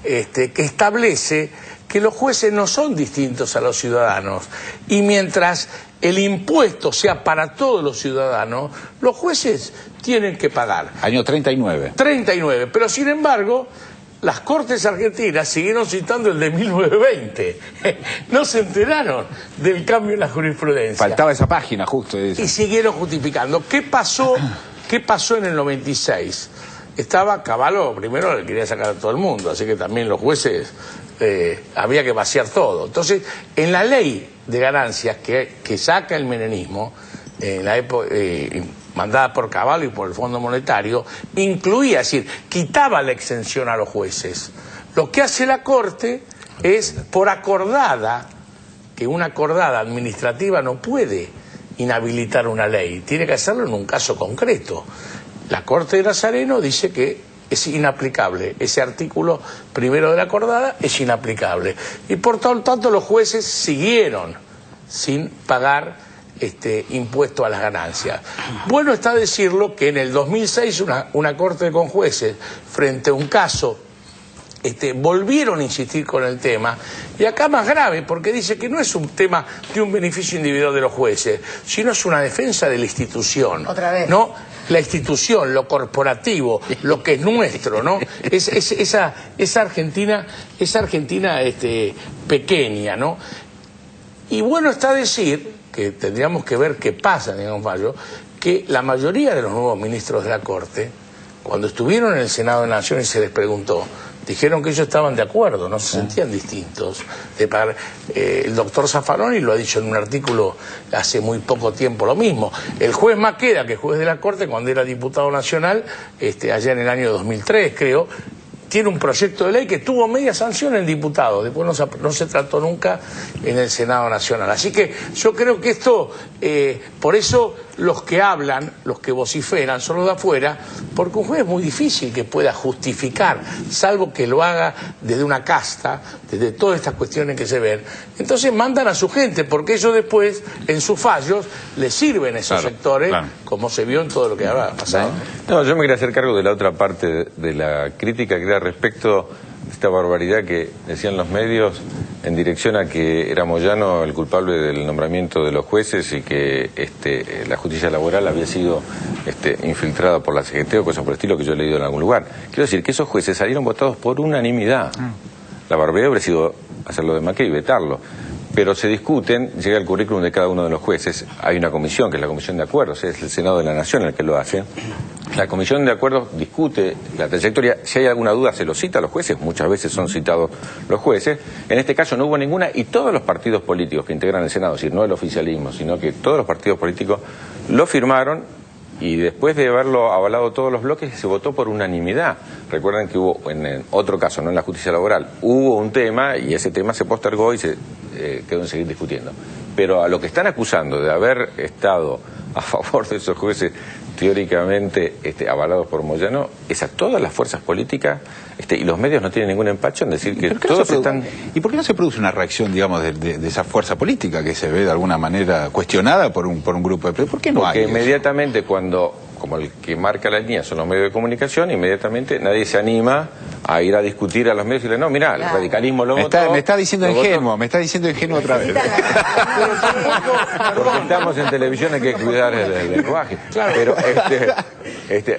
que establece que los jueces no son distintos a los ciudadanos, y mientras el impuesto sea para todos los ciudadanos, los jueces tienen que pagar. Año 39. 39, pero sin embargo, las Cortes argentinas siguieron citando el de 1920. No se enteraron del cambio en la jurisprudencia. Faltaba esa página, justo. Y siguieron justificando. ¿Qué pasó en el 96? Estaba Cavallo, primero le quería sacar a todo el mundo, así que también los jueces había que vaciar todo. Entonces, en la ley de ganancias que saca el menemismo, en la época mandada por Cavallo y por el Fondo Monetario, incluía, es decir, quitaba la exención a los jueces. Lo que hace la Corte es, por acordada, que una acordada administrativa no puede inhabilitar una ley, tiene que hacerlo en un caso concreto. La Corte de Nazareno dice que es inaplicable, ese artículo primero de la acordada es inaplicable, y por tanto los jueces siguieron sin pagar impuesto a las ganancias. Bueno está decirlo que en el 2006 una Corte con jueces, frente a un caso, volvieron a insistir con el tema, y acá más grave, porque dice que no es un tema de un beneficio individual de los jueces, sino es una defensa de la institución. Otra vez. ¿No? La institución, lo corporativo, lo que es nuestro, ¿no? Esa Argentina pequeña, ¿no? Y bueno está decir, que tendríamos que ver qué pasa, digamos, Fallo, que la mayoría de los nuevos ministros de la Corte, cuando estuvieron en el Senado de la Nación y se les preguntó, dijeron que ellos estaban de acuerdo, no se sentían distintos. El doctor Zaffaroni lo ha dicho en un artículo hace muy poco tiempo lo mismo. El juez Maqueda, que es juez de la Corte, cuando era diputado nacional, allá en el año 2003, creo, tiene un proyecto de ley que tuvo media sanción en diputados, después no se trató nunca en el Senado Nacional. Así que yo creo que esto, por eso los que hablan, los que vociferan, son los de afuera, porque un juez es muy difícil que pueda justificar, salvo que lo haga desde una casta, desde todas estas cuestiones que se ven. Entonces mandan a su gente, porque ellos después, en sus fallos, les sirven a esos sectores, como se vio en todo lo que ha pasado. No, yo me quería hacer cargo de la otra parte de la crítica, que era respecto a esta barbaridad que decían los medios en dirección a que era Moyano el culpable del nombramiento de los jueces y que la justicia laboral había sido infiltrada por la CGT o cosas por el estilo, que yo he leído en algún lugar. Quiero decir que esos jueces salieron votados por unanimidad. La barbaridad habría sido hacerlo de Macri y vetarlo. Pero se discuten, llega el currículum de cada uno de los jueces, hay una comisión, que es la Comisión de Acuerdos, es el Senado de la Nación el que lo hace. La Comisión de Acuerdos discute la trayectoria, si hay alguna duda se lo cita a los jueces, muchas veces son citados los jueces. En este caso no hubo ninguna, y todos los partidos políticos que integran el Senado, es decir, no el oficialismo, sino que todos los partidos políticos lo firmaron, y después de haberlo avalado todos los bloques se votó por unanimidad. Recuerden que hubo, en otro caso, no en la justicia laboral, hubo un tema y ese tema se postergó y se quedó en seguir discutiendo. Pero a lo que están acusando de haber estado a favor de esos jueces teóricamente avalados por Moyano, es a todas las fuerzas políticas, y los medios no tienen ningún empacho en decir que todos están... ¿Y por qué no se produce una reacción, digamos, de esa fuerza política que se ve de alguna manera cuestionada por un grupo de... ¿Por qué no hay? Porque inmediatamente cuando, como el que marca la línea son los medios de comunicación, inmediatamente nadie se anima a ir a discutir a los medios y decirle, no, mirá, el radicalismo lo votó. Me está diciendo ingenuo otra vez. Porque estamos en televisión, hay que cuidar el lenguaje. Pero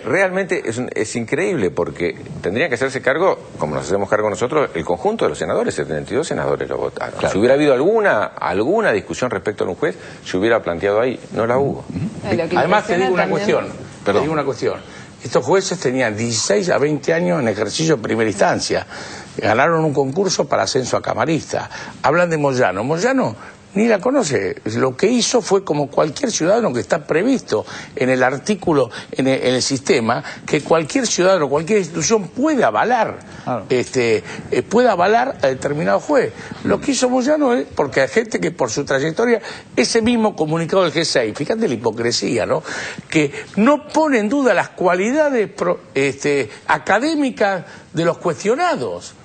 realmente es increíble, porque tendría que hacerse cargo, como nos hacemos cargo nosotros, el conjunto de los senadores. 72 senadores lo votaron. Claro. Si hubiera habido alguna discusión respecto a un juez, se hubiera planteado ahí. No la hubo. Además, te digo una cuestión. Estos jueces tenían 16 a 20 años en ejercicio en primera instancia. Ganaron un concurso para ascenso a camarista. Hablan de Moyano. Moyano ni la conoce. Lo que hizo fue como cualquier ciudadano, que está previsto en el artículo, en el sistema, que cualquier ciudadano, cualquier institución puede avalar, puede avalar a determinado juez. Lo que hizo Moyano es, porque hay gente que por su trayectoria, ese mismo comunicado del G6, fíjate la hipocresía, ¿no? Que no pone en duda las cualidades académicas de los cuestionados.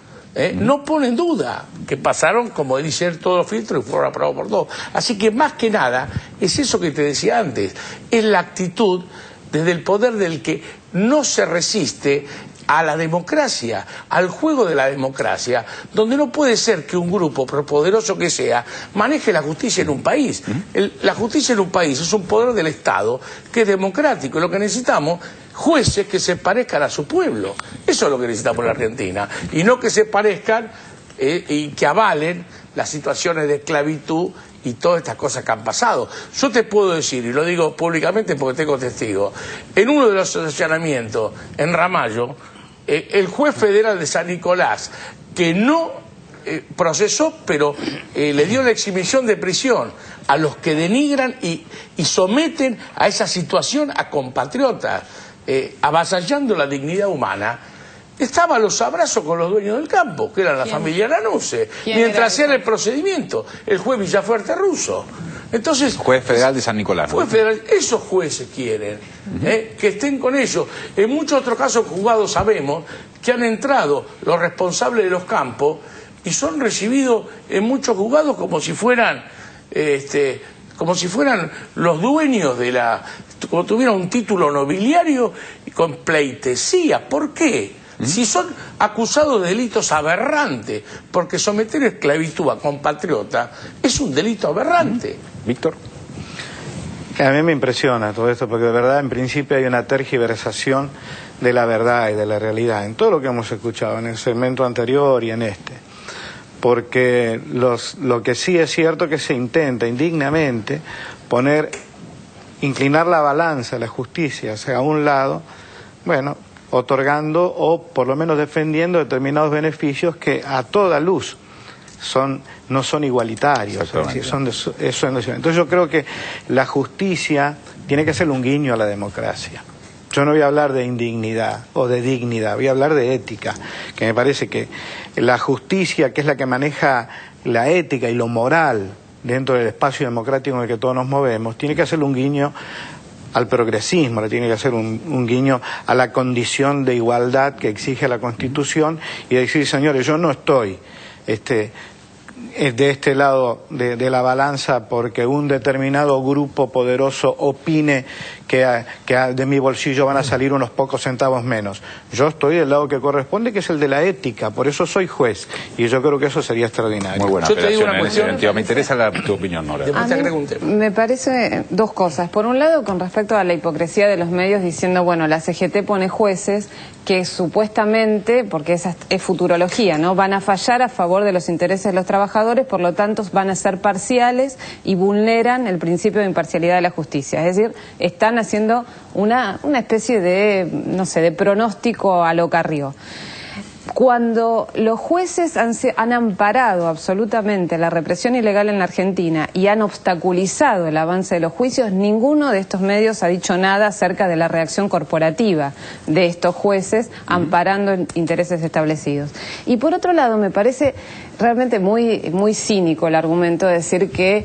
No pone en duda que pasaron, como dice todos los filtros y fueron aprobados por todos. Así que más que nada es eso que te decía antes, es la actitud desde el poder del que no se resiste a la democracia, al juego de la democracia, donde no puede ser que un grupo, por poderoso que sea, maneje la justicia en un país. La justicia en un país es un poder del Estado que es democrático, y lo que necesitamos, jueces que se parezcan a su pueblo. Eso es lo que necesitamos en la Argentina, y no que se parezcan y que avalen las situaciones de esclavitud y todas estas cosas que han pasado. Yo te puedo decir, y lo digo públicamente porque tengo testigos, en uno de los allanamientos en Ramallo, el juez federal de San Nicolás, que no procesó, pero le dio la exhibición de prisión a los que denigran y someten a esa situación a compatriotas, avasallando la dignidad humana, estaba a los abrazos con los dueños del campo, que eran la familia Lanuse, mientras hacían el procedimiento, el juez Villafuerte Russo. Entonces, juez federal de San Nicolás. Juez federal, esos jueces quieren que estén con ellos. En muchos otros casos juzgados sabemos que han entrado los responsables de los campos y son recibidos en muchos juzgados como si fueran los dueños de como tuvieran un título nobiliario y con pleitesía. ¿Por qué? Si son acusados de delitos aberrantes, porque someter esclavitud a compatriota es un delito aberrante. Víctor. A mí me impresiona todo esto, porque de verdad en principio hay una tergiversación de la verdad y de la realidad, en todo lo que hemos escuchado, en el segmento anterior y en este. Porque lo que sí es cierto es que se intenta indignamente inclinar la balanza de la justicia hacia un lado, otorgando o por lo menos defendiendo determinados beneficios que a toda luz no son igualitarios. Es decir, entonces yo creo que la justicia tiene que ser un guiño a la democracia. Yo no voy a hablar de indignidad o de dignidad, voy a hablar de ética, que me parece que la justicia, que es la que maneja la ética y lo moral dentro del espacio democrático en el que todos nos movemos, tiene que hacerle un guiño al progresismo, le tiene que hacer un guiño a la condición de igualdad que exige la Constitución, y decir, señores, yo no estoy de este lado de la balanza porque un determinado grupo poderoso opine que de mi bolsillo van a salir unos pocos centavos menos. Yo estoy del lado que corresponde, que es el de la ética, por eso soy juez, y yo creo que eso sería extraordinario. Muy buena operación en ese sentido. Me interesa tu opinión, Nora. Me parece dos cosas. Por un lado, con respecto a la hipocresía de los medios diciendo, la CGT pone jueces que supuestamente, porque esa es futurología, ¿no?, van a fallar a favor de los intereses de los trabajadores, por lo tanto van a ser parciales y vulneran el principio de imparcialidad de la justicia. Es decir, están haciendo una especie de, de pronóstico a lo Carrió. Cuando los jueces han amparado absolutamente la represión ilegal en la Argentina y han obstaculizado el avance de los juicios, ninguno de estos medios ha dicho nada acerca de la reacción corporativa de estos jueces amparando intereses establecidos. Y por otro lado, me parece realmente muy cínico el argumento de decir que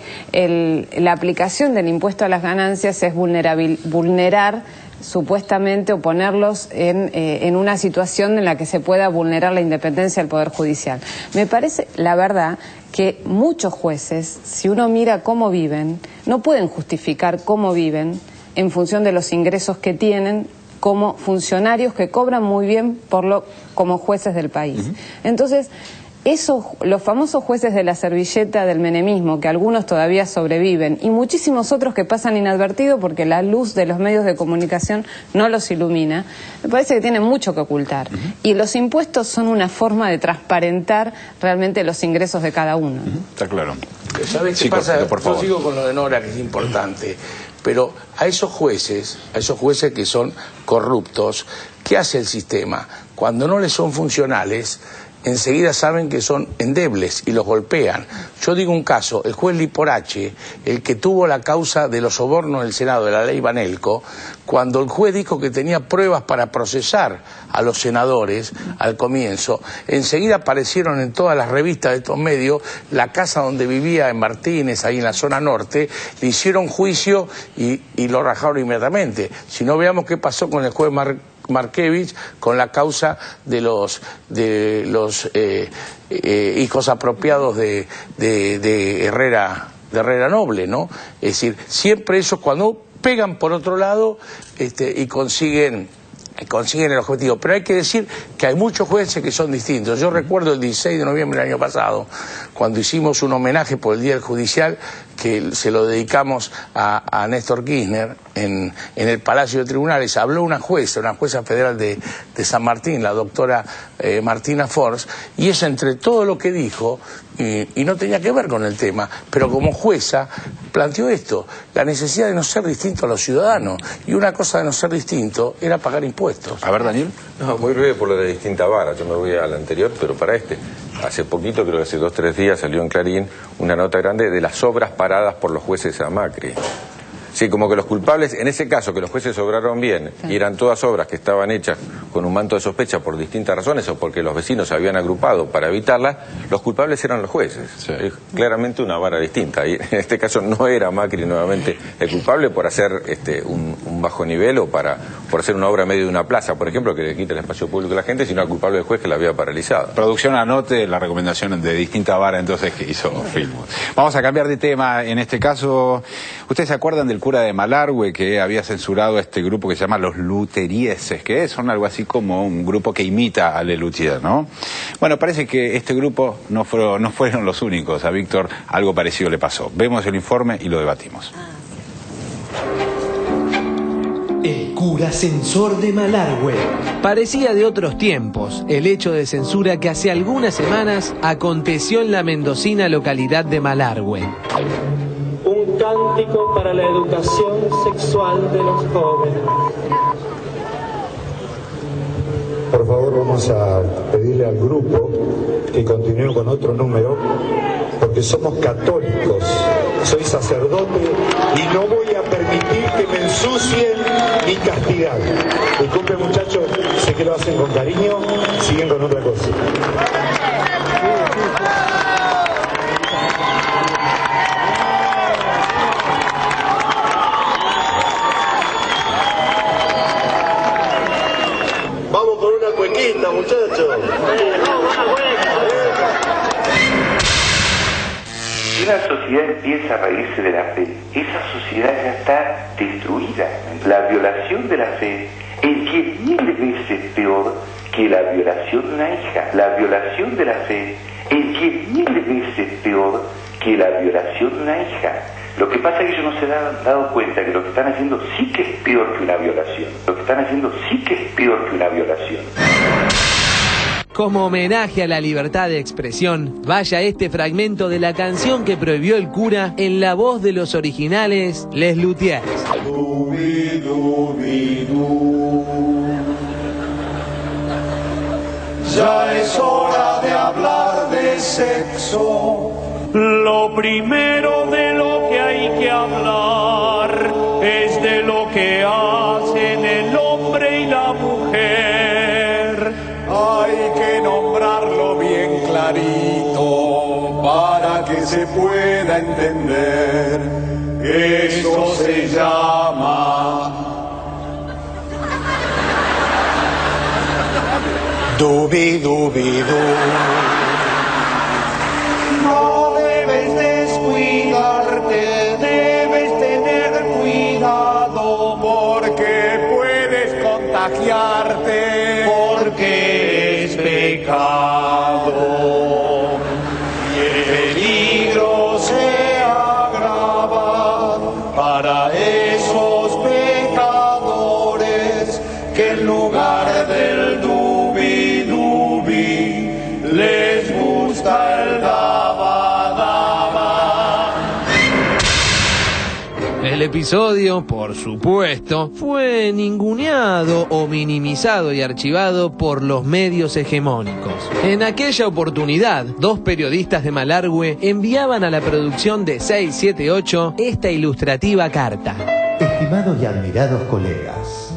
la aplicación del impuesto a las ganancias es vulnerar supuestamente, o ponerlos en una situación en la que se pueda vulnerar la independencia del Poder Judicial. Me parece, la verdad, que muchos jueces, si uno mira cómo viven, no pueden justificar cómo viven en función de los ingresos que tienen como funcionarios que cobran muy bien como jueces del país. Entonces, los famosos jueces de la servilleta del menemismo, que algunos todavía sobreviven, y muchísimos otros que pasan inadvertidos porque la luz de los medios de comunicación no los ilumina, me parece que tienen mucho que ocultar. Y los impuestos son una forma de transparentar realmente los ingresos de cada uno. Está claro. ¿Sabes qué pasa? Yo sigo con lo de Nora, que es importante. Pero a esos jueces que son corruptos, ¿qué hace el sistema? Cuando no les son funcionales, enseguida saben que son endebles y los golpean. Yo digo un caso, el juez Liporache, el que tuvo la causa de los sobornos del Senado, de la ley Banelco, cuando el juez dijo que tenía pruebas para procesar a los senadores al comienzo, enseguida aparecieron en todas las revistas de estos medios la casa donde vivía en Martínez, ahí en la zona norte, le hicieron juicio y lo rajaron inmediatamente. Si no, veamos qué pasó con el juez Markevich con la causa de los hijos apropiados de Herrera Noble, ¿no? Es decir, siempre eso cuando pegan por otro lado y consiguen el objetivo. Pero hay que decir que hay muchos jueces que son distintos. Yo recuerdo el 16 de noviembre del año pasado, cuando hicimos un homenaje por el Día del Judicial, que se lo dedicamos a Néstor Kirchner en el Palacio de Tribunales. Habló una jueza federal de San Martín, la doctora Martina Force, y ella, entre todo lo que dijo, y no tenía que ver con el tema, pero como jueza planteó esto, la necesidad de no ser distinto a los ciudadanos, y una cosa de no ser distinto era pagar impuestos. A ver, Daniel. No, muy breve por lo de distinta vara, yo me voy al anterior, pero para hace poquito, creo que hace 2 o 3 días, salió en Clarín una nota grande de las obras paradas por los jueces a Macri. Sí, como que los culpables, en ese caso que los jueces obraron bien, y eran todas obras que estaban hechas con un manto de sospecha por distintas razones o porque los vecinos se habían agrupado para evitarlas, los culpables eran los jueces. Sí. Es claramente una vara distinta. Y en este caso no era Macri nuevamente el culpable por hacer un bajo nivel o por hacer una obra en medio de una plaza, por ejemplo, que le quita el espacio público a la gente, sino al culpable del juez que la había paralizado. Producción, anote la recomendación de distinta vara entonces que hizo Filmus. Vamos a cambiar de tema. En este caso, ¿ustedes se acuerdan del cura de Malargüe que había censurado a este grupo que se llama los luterieses, que son algo así como un grupo que imita a Lelutier, ¿no? Bueno, parece que este grupo no fueron los únicos. A Víctor algo parecido le pasó. Vemos el informe y lo debatimos. El cura censor de Malargüe. Parecía de otros tiempos el hecho de censura que hace algunas semanas aconteció en la mendocina localidad de Malargüe. Un cántico para la educación sexual de los jóvenes. Por favor, vamos a pedirle al grupo que continúe con otro número, porque somos católicos. Soy sacerdote y no voy a permitir que me ensucien ni castigar. Disculpen, muchachos, sé que lo hacen con cariño, siguen con otra cosa. Vamos por una cuequita, muchachos. Si una sociedad empieza a reírse de la fe, esa sociedad ya está destruida. La violación de la fe es 10.000 veces peor que la violación de una hija. La violación de la fe es 10.000 veces peor que la violación de una hija. Lo que pasa es que ellos no se han dado cuenta que lo que están haciendo sí que es peor que una violación. Lo que están haciendo sí que es peor que una violación. Como homenaje a la libertad de expresión, vaya este fragmento de la canción que prohibió el cura en la voz de los originales Les Luthiers. Ya es hora de hablar de sexo. Lo primero de lo que hay que hablar es de lo que hacen el hombre y la mujer. Hay que nombrarlo bien clarito para que se pueda entender. Eso se llama dubi-dubi-du. No debes descuidarte, debes tener cuidado porque puedes contar El episodio, por supuesto, fue ninguneado o minimizado y archivado por los medios hegemónicos. En aquella oportunidad, 2 periodistas de Malargüe enviaban a la producción de 678 esta ilustrativa carta. Estimados y admirados colegas,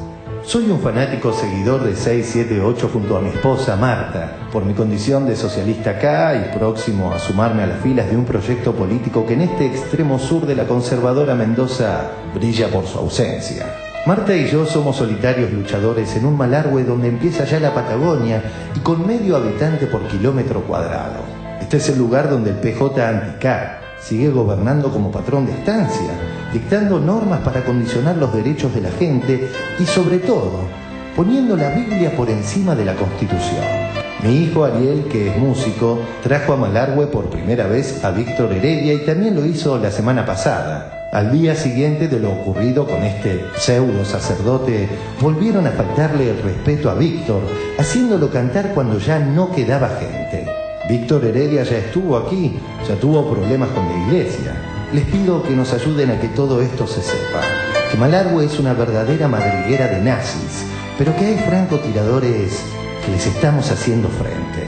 soy un fanático seguidor de 678 junto a mi esposa Marta, por mi condición de socialista acá y próximo a sumarme a las filas de un proyecto político que en este extremo sur de la conservadora Mendoza brilla por su ausencia. Marta y yo somos solitarios luchadores en un Malargüe donde empieza ya la Patagonia y con medio habitante por kilómetro cuadrado. Este es el lugar donde el PJ Anticá sigue gobernando como patrón de estancia, dictando normas para condicionar los derechos de la gente y, sobre todo, poniendo la Biblia por encima de la Constitución. Mi hijo Ariel, que es músico, trajo a Malargüe por primera vez a Víctor Heredia y también lo hizo la semana pasada. Al día siguiente de lo ocurrido con este pseudo sacerdote, volvieron a faltarle el respeto a Víctor, haciéndolo cantar cuando ya no quedaba gente. Víctor Heredia ya estuvo aquí, ya tuvo problemas con la iglesia. Les pido que nos ayuden a que todo esto se sepa. Que Malargüe es una verdadera madriguera de nazis, pero que hay francotiradores que les estamos haciendo frente.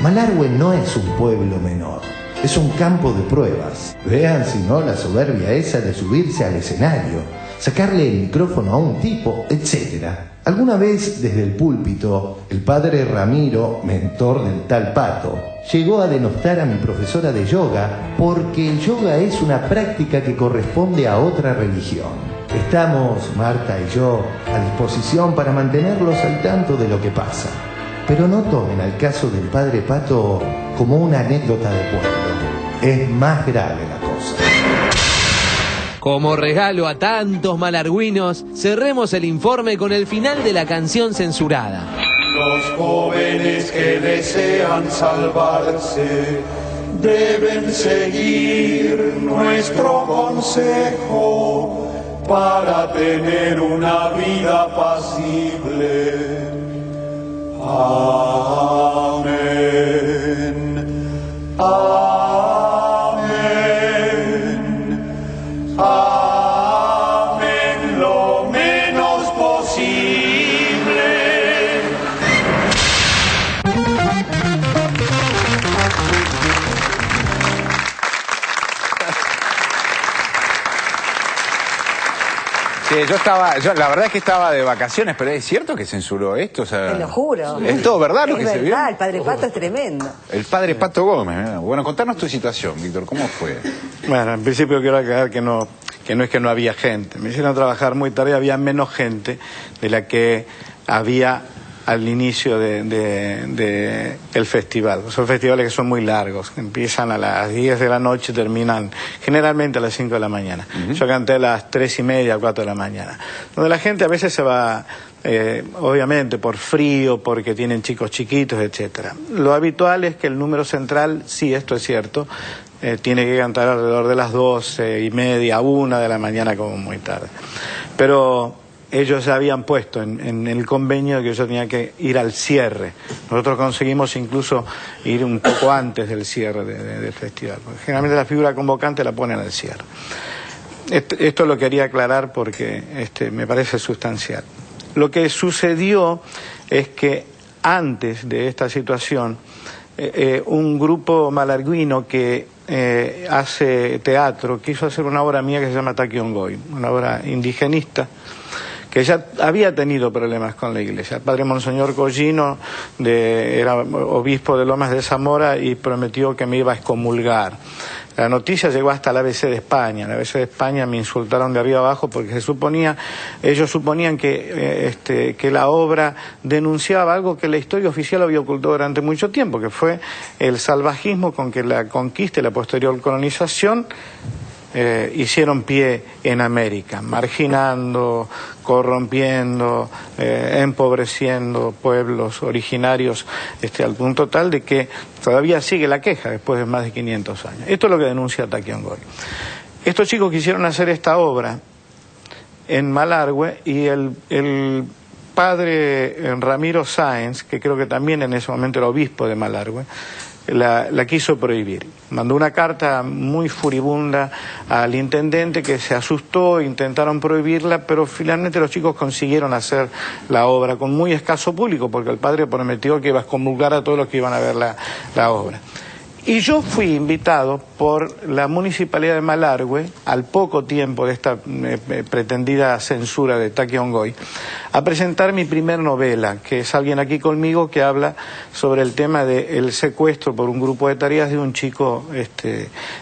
Malargüe no es un pueblo menor, es un campo de pruebas. Vean si no la soberbia esa de subirse al escenario, sacarle el micrófono a un tipo, etc. Alguna vez desde el púlpito, el padre Ramiro, mentor del tal Pato, llegó a denostar a mi profesora de yoga porque el yoga es una práctica que corresponde a otra religión. Estamos, Marta y yo, a disposición para mantenerlos al tanto de lo que pasa. Pero no tomen al caso del padre Pato como una anécdota de pueblo. Es más grave la cosa. Como regalo a tantos malargüinos, cerremos el informe con el final de la canción censurada. Los jóvenes que desean salvarse deben seguir nuestro consejo para tener una vida pasible. Amén. Amén. Amén, lo menos posible. Sí, yo la verdad es que estaba de vacaciones, pero ¿es cierto que censuró esto? O sea, Te lo juro. ¿es todo verdad lo que se vio? El padre Pato es tremendo. El padre Pato Gómez. Bueno, contanos tu situación, Víctor, ¿cómo fue? Bueno, en principio quiero aclarar que no es que no había gente. Me hicieron trabajar muy tarde, había menos gente de la que había al inicio de el festival. Son festivales que son muy largos, empiezan a las 10 de la noche y terminan generalmente a las 5 de la mañana. Yo canté a las 3:30, 4 de la mañana. Donde la gente a veces se va, obviamente por frío, porque tienen chicos chiquitos, etcétera. Lo habitual es que el número central, sí, esto es cierto, tiene que cantar alrededor de las 12:30, 1 de la mañana como muy tarde. Pero ellos ya habían puesto en el convenio que yo tenía que ir al cierre. Nosotros conseguimos incluso ir un poco antes del cierre del festival. Porque generalmente la figura convocante la ponen al cierre. Esto lo quería aclarar porque me parece sustancial. Lo que sucedió es que antes de esta situación, un grupo malargüino que hace teatro quiso hacer una obra mía que se llama Taquiongoy, una obra indigenista, que ya había tenido problemas con la iglesia. El padre Monseñor Collino era obispo de Lomas de Zamora y prometió que me iba a excomulgar. La noticia llegó hasta la ABC de España. La ABC de España me insultaron de arriba abajo porque ellos suponían que la obra denunciaba algo que la historia oficial había ocultado durante mucho tiempo, que fue el salvajismo con que la conquista y la posterior colonización hicieron pie en América, marginando, corrompiendo, empobreciendo pueblos originarios, al punto tal de que todavía sigue la queja después de más de 500 años. Esto es lo que denuncia Taquiongoy. Estos chicos quisieron hacer esta obra en Malargüe y el padre Ramiro Sáenz, que creo que también en ese momento era obispo de Malargüe, la quiso prohibir. Mandó una carta muy furibunda al intendente, que se asustó, intentaron prohibirla, pero finalmente los chicos consiguieron hacer la obra con muy escaso público, porque el padre prometió que iba a excomulgar a todos los que iban a ver la obra. Y yo fui invitado por la Municipalidad de Malargüe, al poco tiempo de esta pretendida censura de Taqui Ongoy, a presentar mi primer novela, que es Alguien aquí conmigo, que habla sobre el tema del secuestro por un grupo de tareas de un chico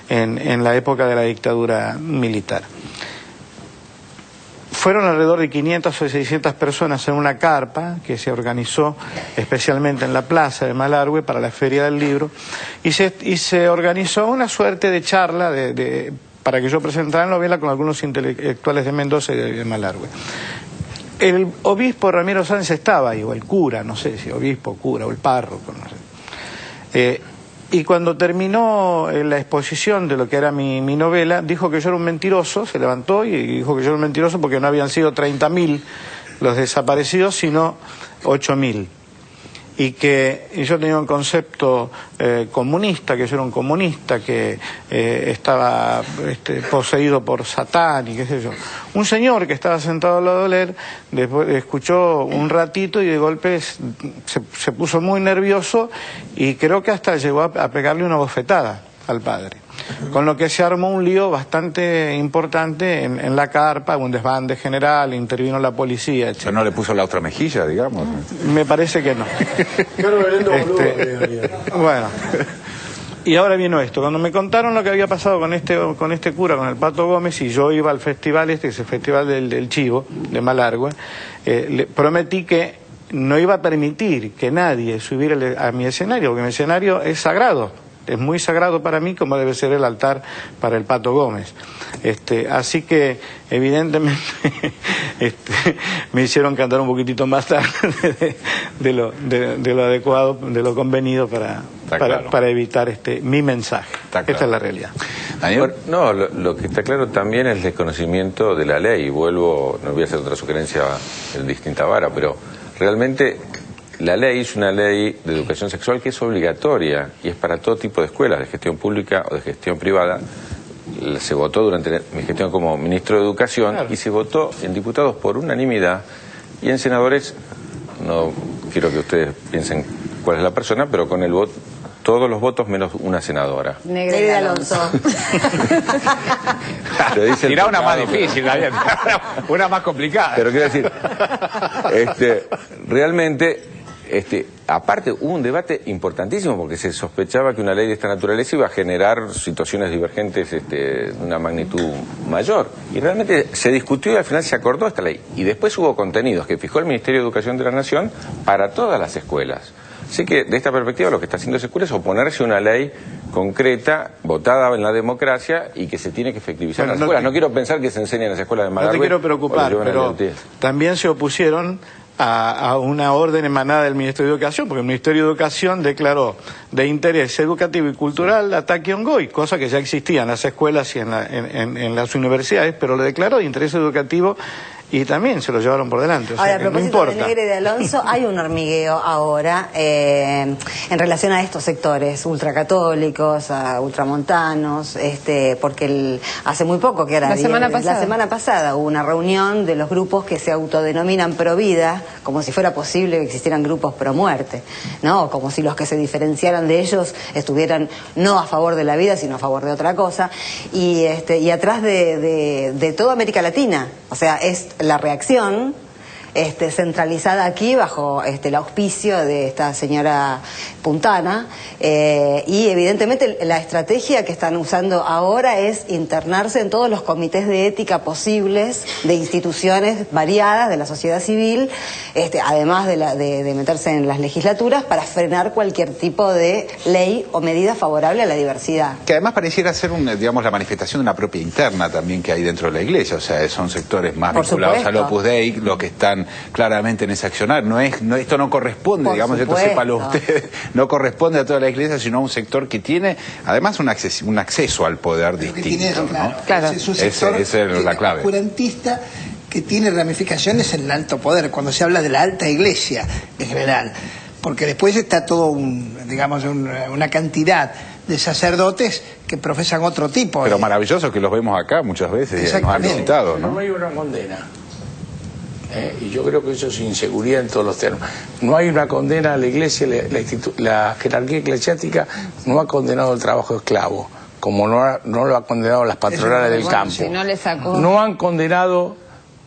en la época de la dictadura militar. Fueron alrededor de 500 o 600 personas en una carpa que se organizó especialmente en la plaza de Malargüe para la Feria del Libro, y se organizó una suerte de charla para que yo presentara la novela con algunos intelectuales de Mendoza y de Malargüe. El obispo Ramiro Sáenz estaba ahí, o el cura, no sé si obispo, cura, o el párroco, no sé. Y cuando terminó la exposición de lo que era mi novela, dijo que yo era un mentiroso, se levantó y dijo que yo era un mentiroso porque no habían sido 30.000 los desaparecidos, sino 8.000. Y que yo tenía un concepto comunista, que yo era un comunista, que estaba poseído por Satán y qué sé yo. Un señor que estaba sentado al lado de él, después escuchó un ratito y de golpe se puso muy nervioso y creo que hasta llegó a pegarle una bofetada al padre. Con lo que se armó un lío bastante importante en la carpa, un desbande general, intervino la policía, etc. ¿Pero no le puso la otra mejilla, digamos? Me parece que no. Bueno, y ahora vino esto. Cuando me contaron lo que había pasado con este cura, con el Pato Gómez, y yo iba al festival que es el Festival del Chivo, de Malargüe, le prometí que no iba a permitir que nadie subiera a mi escenario, porque mi escenario es sagrado. Es muy sagrado para mí, como debe ser el altar para el Pato Gómez. Así que, evidentemente, me hicieron cantar un poquitito más tarde de lo adecuado, de lo convenido para evitar mi mensaje. Esta es la realidad. Bueno, no, lo que está claro también es el desconocimiento de la ley. Vuelvo, no voy a hacer otra sugerencia en distinta vara, pero realmente la ley es una ley de educación sexual que es obligatoria y es para todo tipo de escuelas, de gestión pública o de gestión privada. Se votó durante mi gestión como ministro de Educación, claro, y se votó en diputados por unanimidad y en senadores, no quiero que ustedes piensen cuál es la persona, pero con el voto, todos los votos menos una senadora. Negreda Alonso. Tirá una más difícil, una más complicada. Pero quiero decir, realmente, aparte hubo un debate importantísimo porque se sospechaba que una ley de esta naturaleza iba a generar situaciones divergentes de una magnitud mayor. Y realmente se discutió y al final se acordó esta ley. Y después hubo contenidos que fijó el Ministerio de Educación de la Nación para todas las escuelas. Así que, de esta perspectiva, lo que está haciendo esa escuela es oponerse a una ley concreta, votada en la democracia y que se tiene que efectivizar en las escuelas. No quiero pensar que se enseña en las escuelas de Malargüe. No te quiero preocupar, pero también se opusieron a una orden emanada del Ministerio de Educación, porque el Ministerio de Educación declaró de interés educativo y cultural a Taqui Ongoy, cosa que ya existía en las escuelas y en las universidades, pero lo declaró de interés educativo y también se lo llevaron por delante. O sea, ahora, a que no propósito importa. de Negre y de Alonso, hay un hormigueo ahora en relación a estos sectores ultracatólicos, ultramontanos, porque hace muy poco, que era la semana pasada hubo una reunión de los grupos que se autodenominan pro vida, como si fuera posible que existieran grupos pro muerte, ¿no? Como si los que se diferenciaran de ellos estuvieran no a favor de la vida, sino a favor de otra cosa, y atrás de toda América Latina, o sea, es la reacción centralizada aquí bajo el auspicio de esta señora Puntana, y evidentemente la estrategia que están usando ahora es internarse en todos los comités de ética posibles de instituciones variadas de la sociedad civil, además de meterse en las legislaturas para frenar cualquier tipo de ley o medida favorable a la diversidad. Que además pareciera ser digamos, la manifestación de una propia interna también que hay dentro de la Iglesia, o sea, son sectores más vinculados al Opus Dei, los que están claramente en ese accionar. Esto no corresponde, digamos, esto sépalo usted, no corresponde a toda la Iglesia, sino a un sector que tiene, además, un acceso al poder distinto, ¿no? Claro. Es un sector esa es la clave. Oscurantista que tiene ramificaciones en el alto poder, cuando se habla de la alta Iglesia en general. porque después está todo digamos, una cantidad de sacerdotes que profesan otro tipo. Pero maravilloso que los vemos acá muchas veces, nos han visitado, ¿no? No hay una condena. Y yo creo que eso es inseguridad en todos los términos. No hay una condena a la Iglesia, la jerarquía eclesiástica no ha condenado el trabajo esclavo, como no lo ha condenado las patronales del campo. Si no le sacó... No han condenado,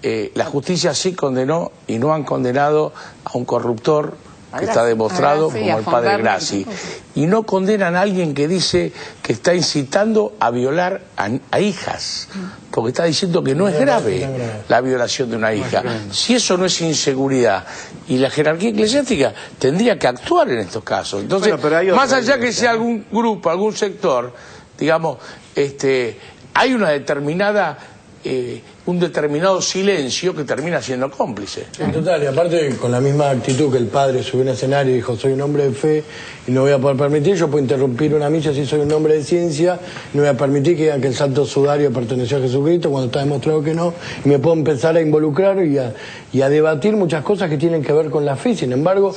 la justicia sí condenó, y no han condenado a un corruptor que está demostrado como el padre Grassi. Y no condenan a alguien que dice que está incitando a violar a hijas, porque está diciendo que no es grave la violación de una hija. Si eso no es inseguridad, y la jerarquía eclesiástica tendría que actuar en estos casos. Entonces, más allá que sea algún grupo, algún sector, digamos, hay una determinada... un determinado silencio que termina siendo cómplice. En total, y aparte con la misma actitud que el padre subió a un escenario y dijo: soy un hombre de fe y no voy a poder permitir, yo puedo interrumpir una misa si soy un hombre de ciencia, no voy a permitir que digan que el santo sudario perteneció a Jesucristo cuando está demostrado que no, y me puedo empezar a involucrar y a debatir muchas cosas que tienen que ver con la fe. Sin embargo,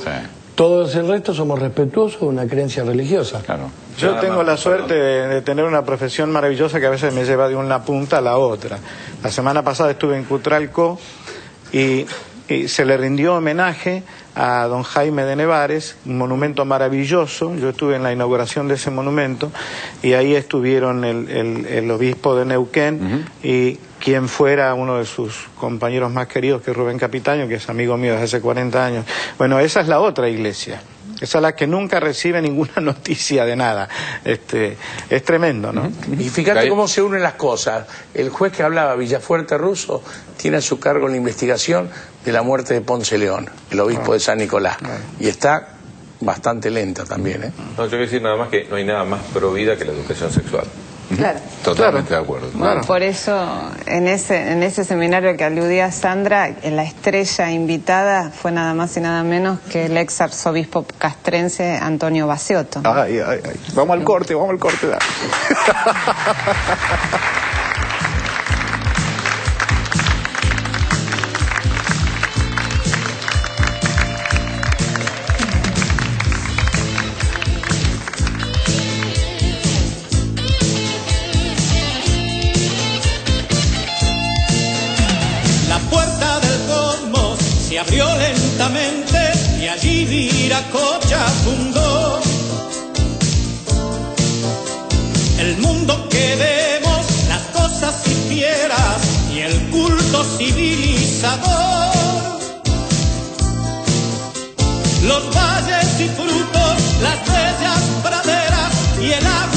todos el resto somos respetuosos de una creencia religiosa. Claro. Yo tengo la suerte de tener una profesión maravillosa que a veces me lleva de una punta a la otra. La semana pasada estuve en Cutralcó y se le rindió homenaje a don Jaime de Nevares, un monumento maravilloso. Yo estuve en la inauguración de ese monumento y ahí estuvieron el obispo de Neuquén y quien fuera uno de sus compañeros más queridos, que es Rubén Capitaño, que es amigo mío desde hace 40 años. Bueno, esa es la otra iglesia. Esa es la que nunca recibe ninguna noticia de nada. Es tremendo, ¿no? Y fíjate cómo se unen las cosas. El juez que hablaba, Villafuerte Russo, tiene a su cargo la investigación de la muerte de Ponce León, el obispo de San Nicolás. Y está bastante lenta también, ¿eh? No, yo quiero decir nada más que no hay nada más pro vida que la educación sexual. Claro. Totalmente de acuerdo. Bueno, por eso, en ese seminario que aludía Sandra, la estrella invitada fue nada más y nada menos que el ex arzobispo castrense Antonio Baciotto. Ay. Vamos al corte, dale. Abrió lentamente y allí Viracocha fundó el mundo que vemos, las cosas y fieras y el culto civilizador, los valles y frutos, las bellas praderas y el agua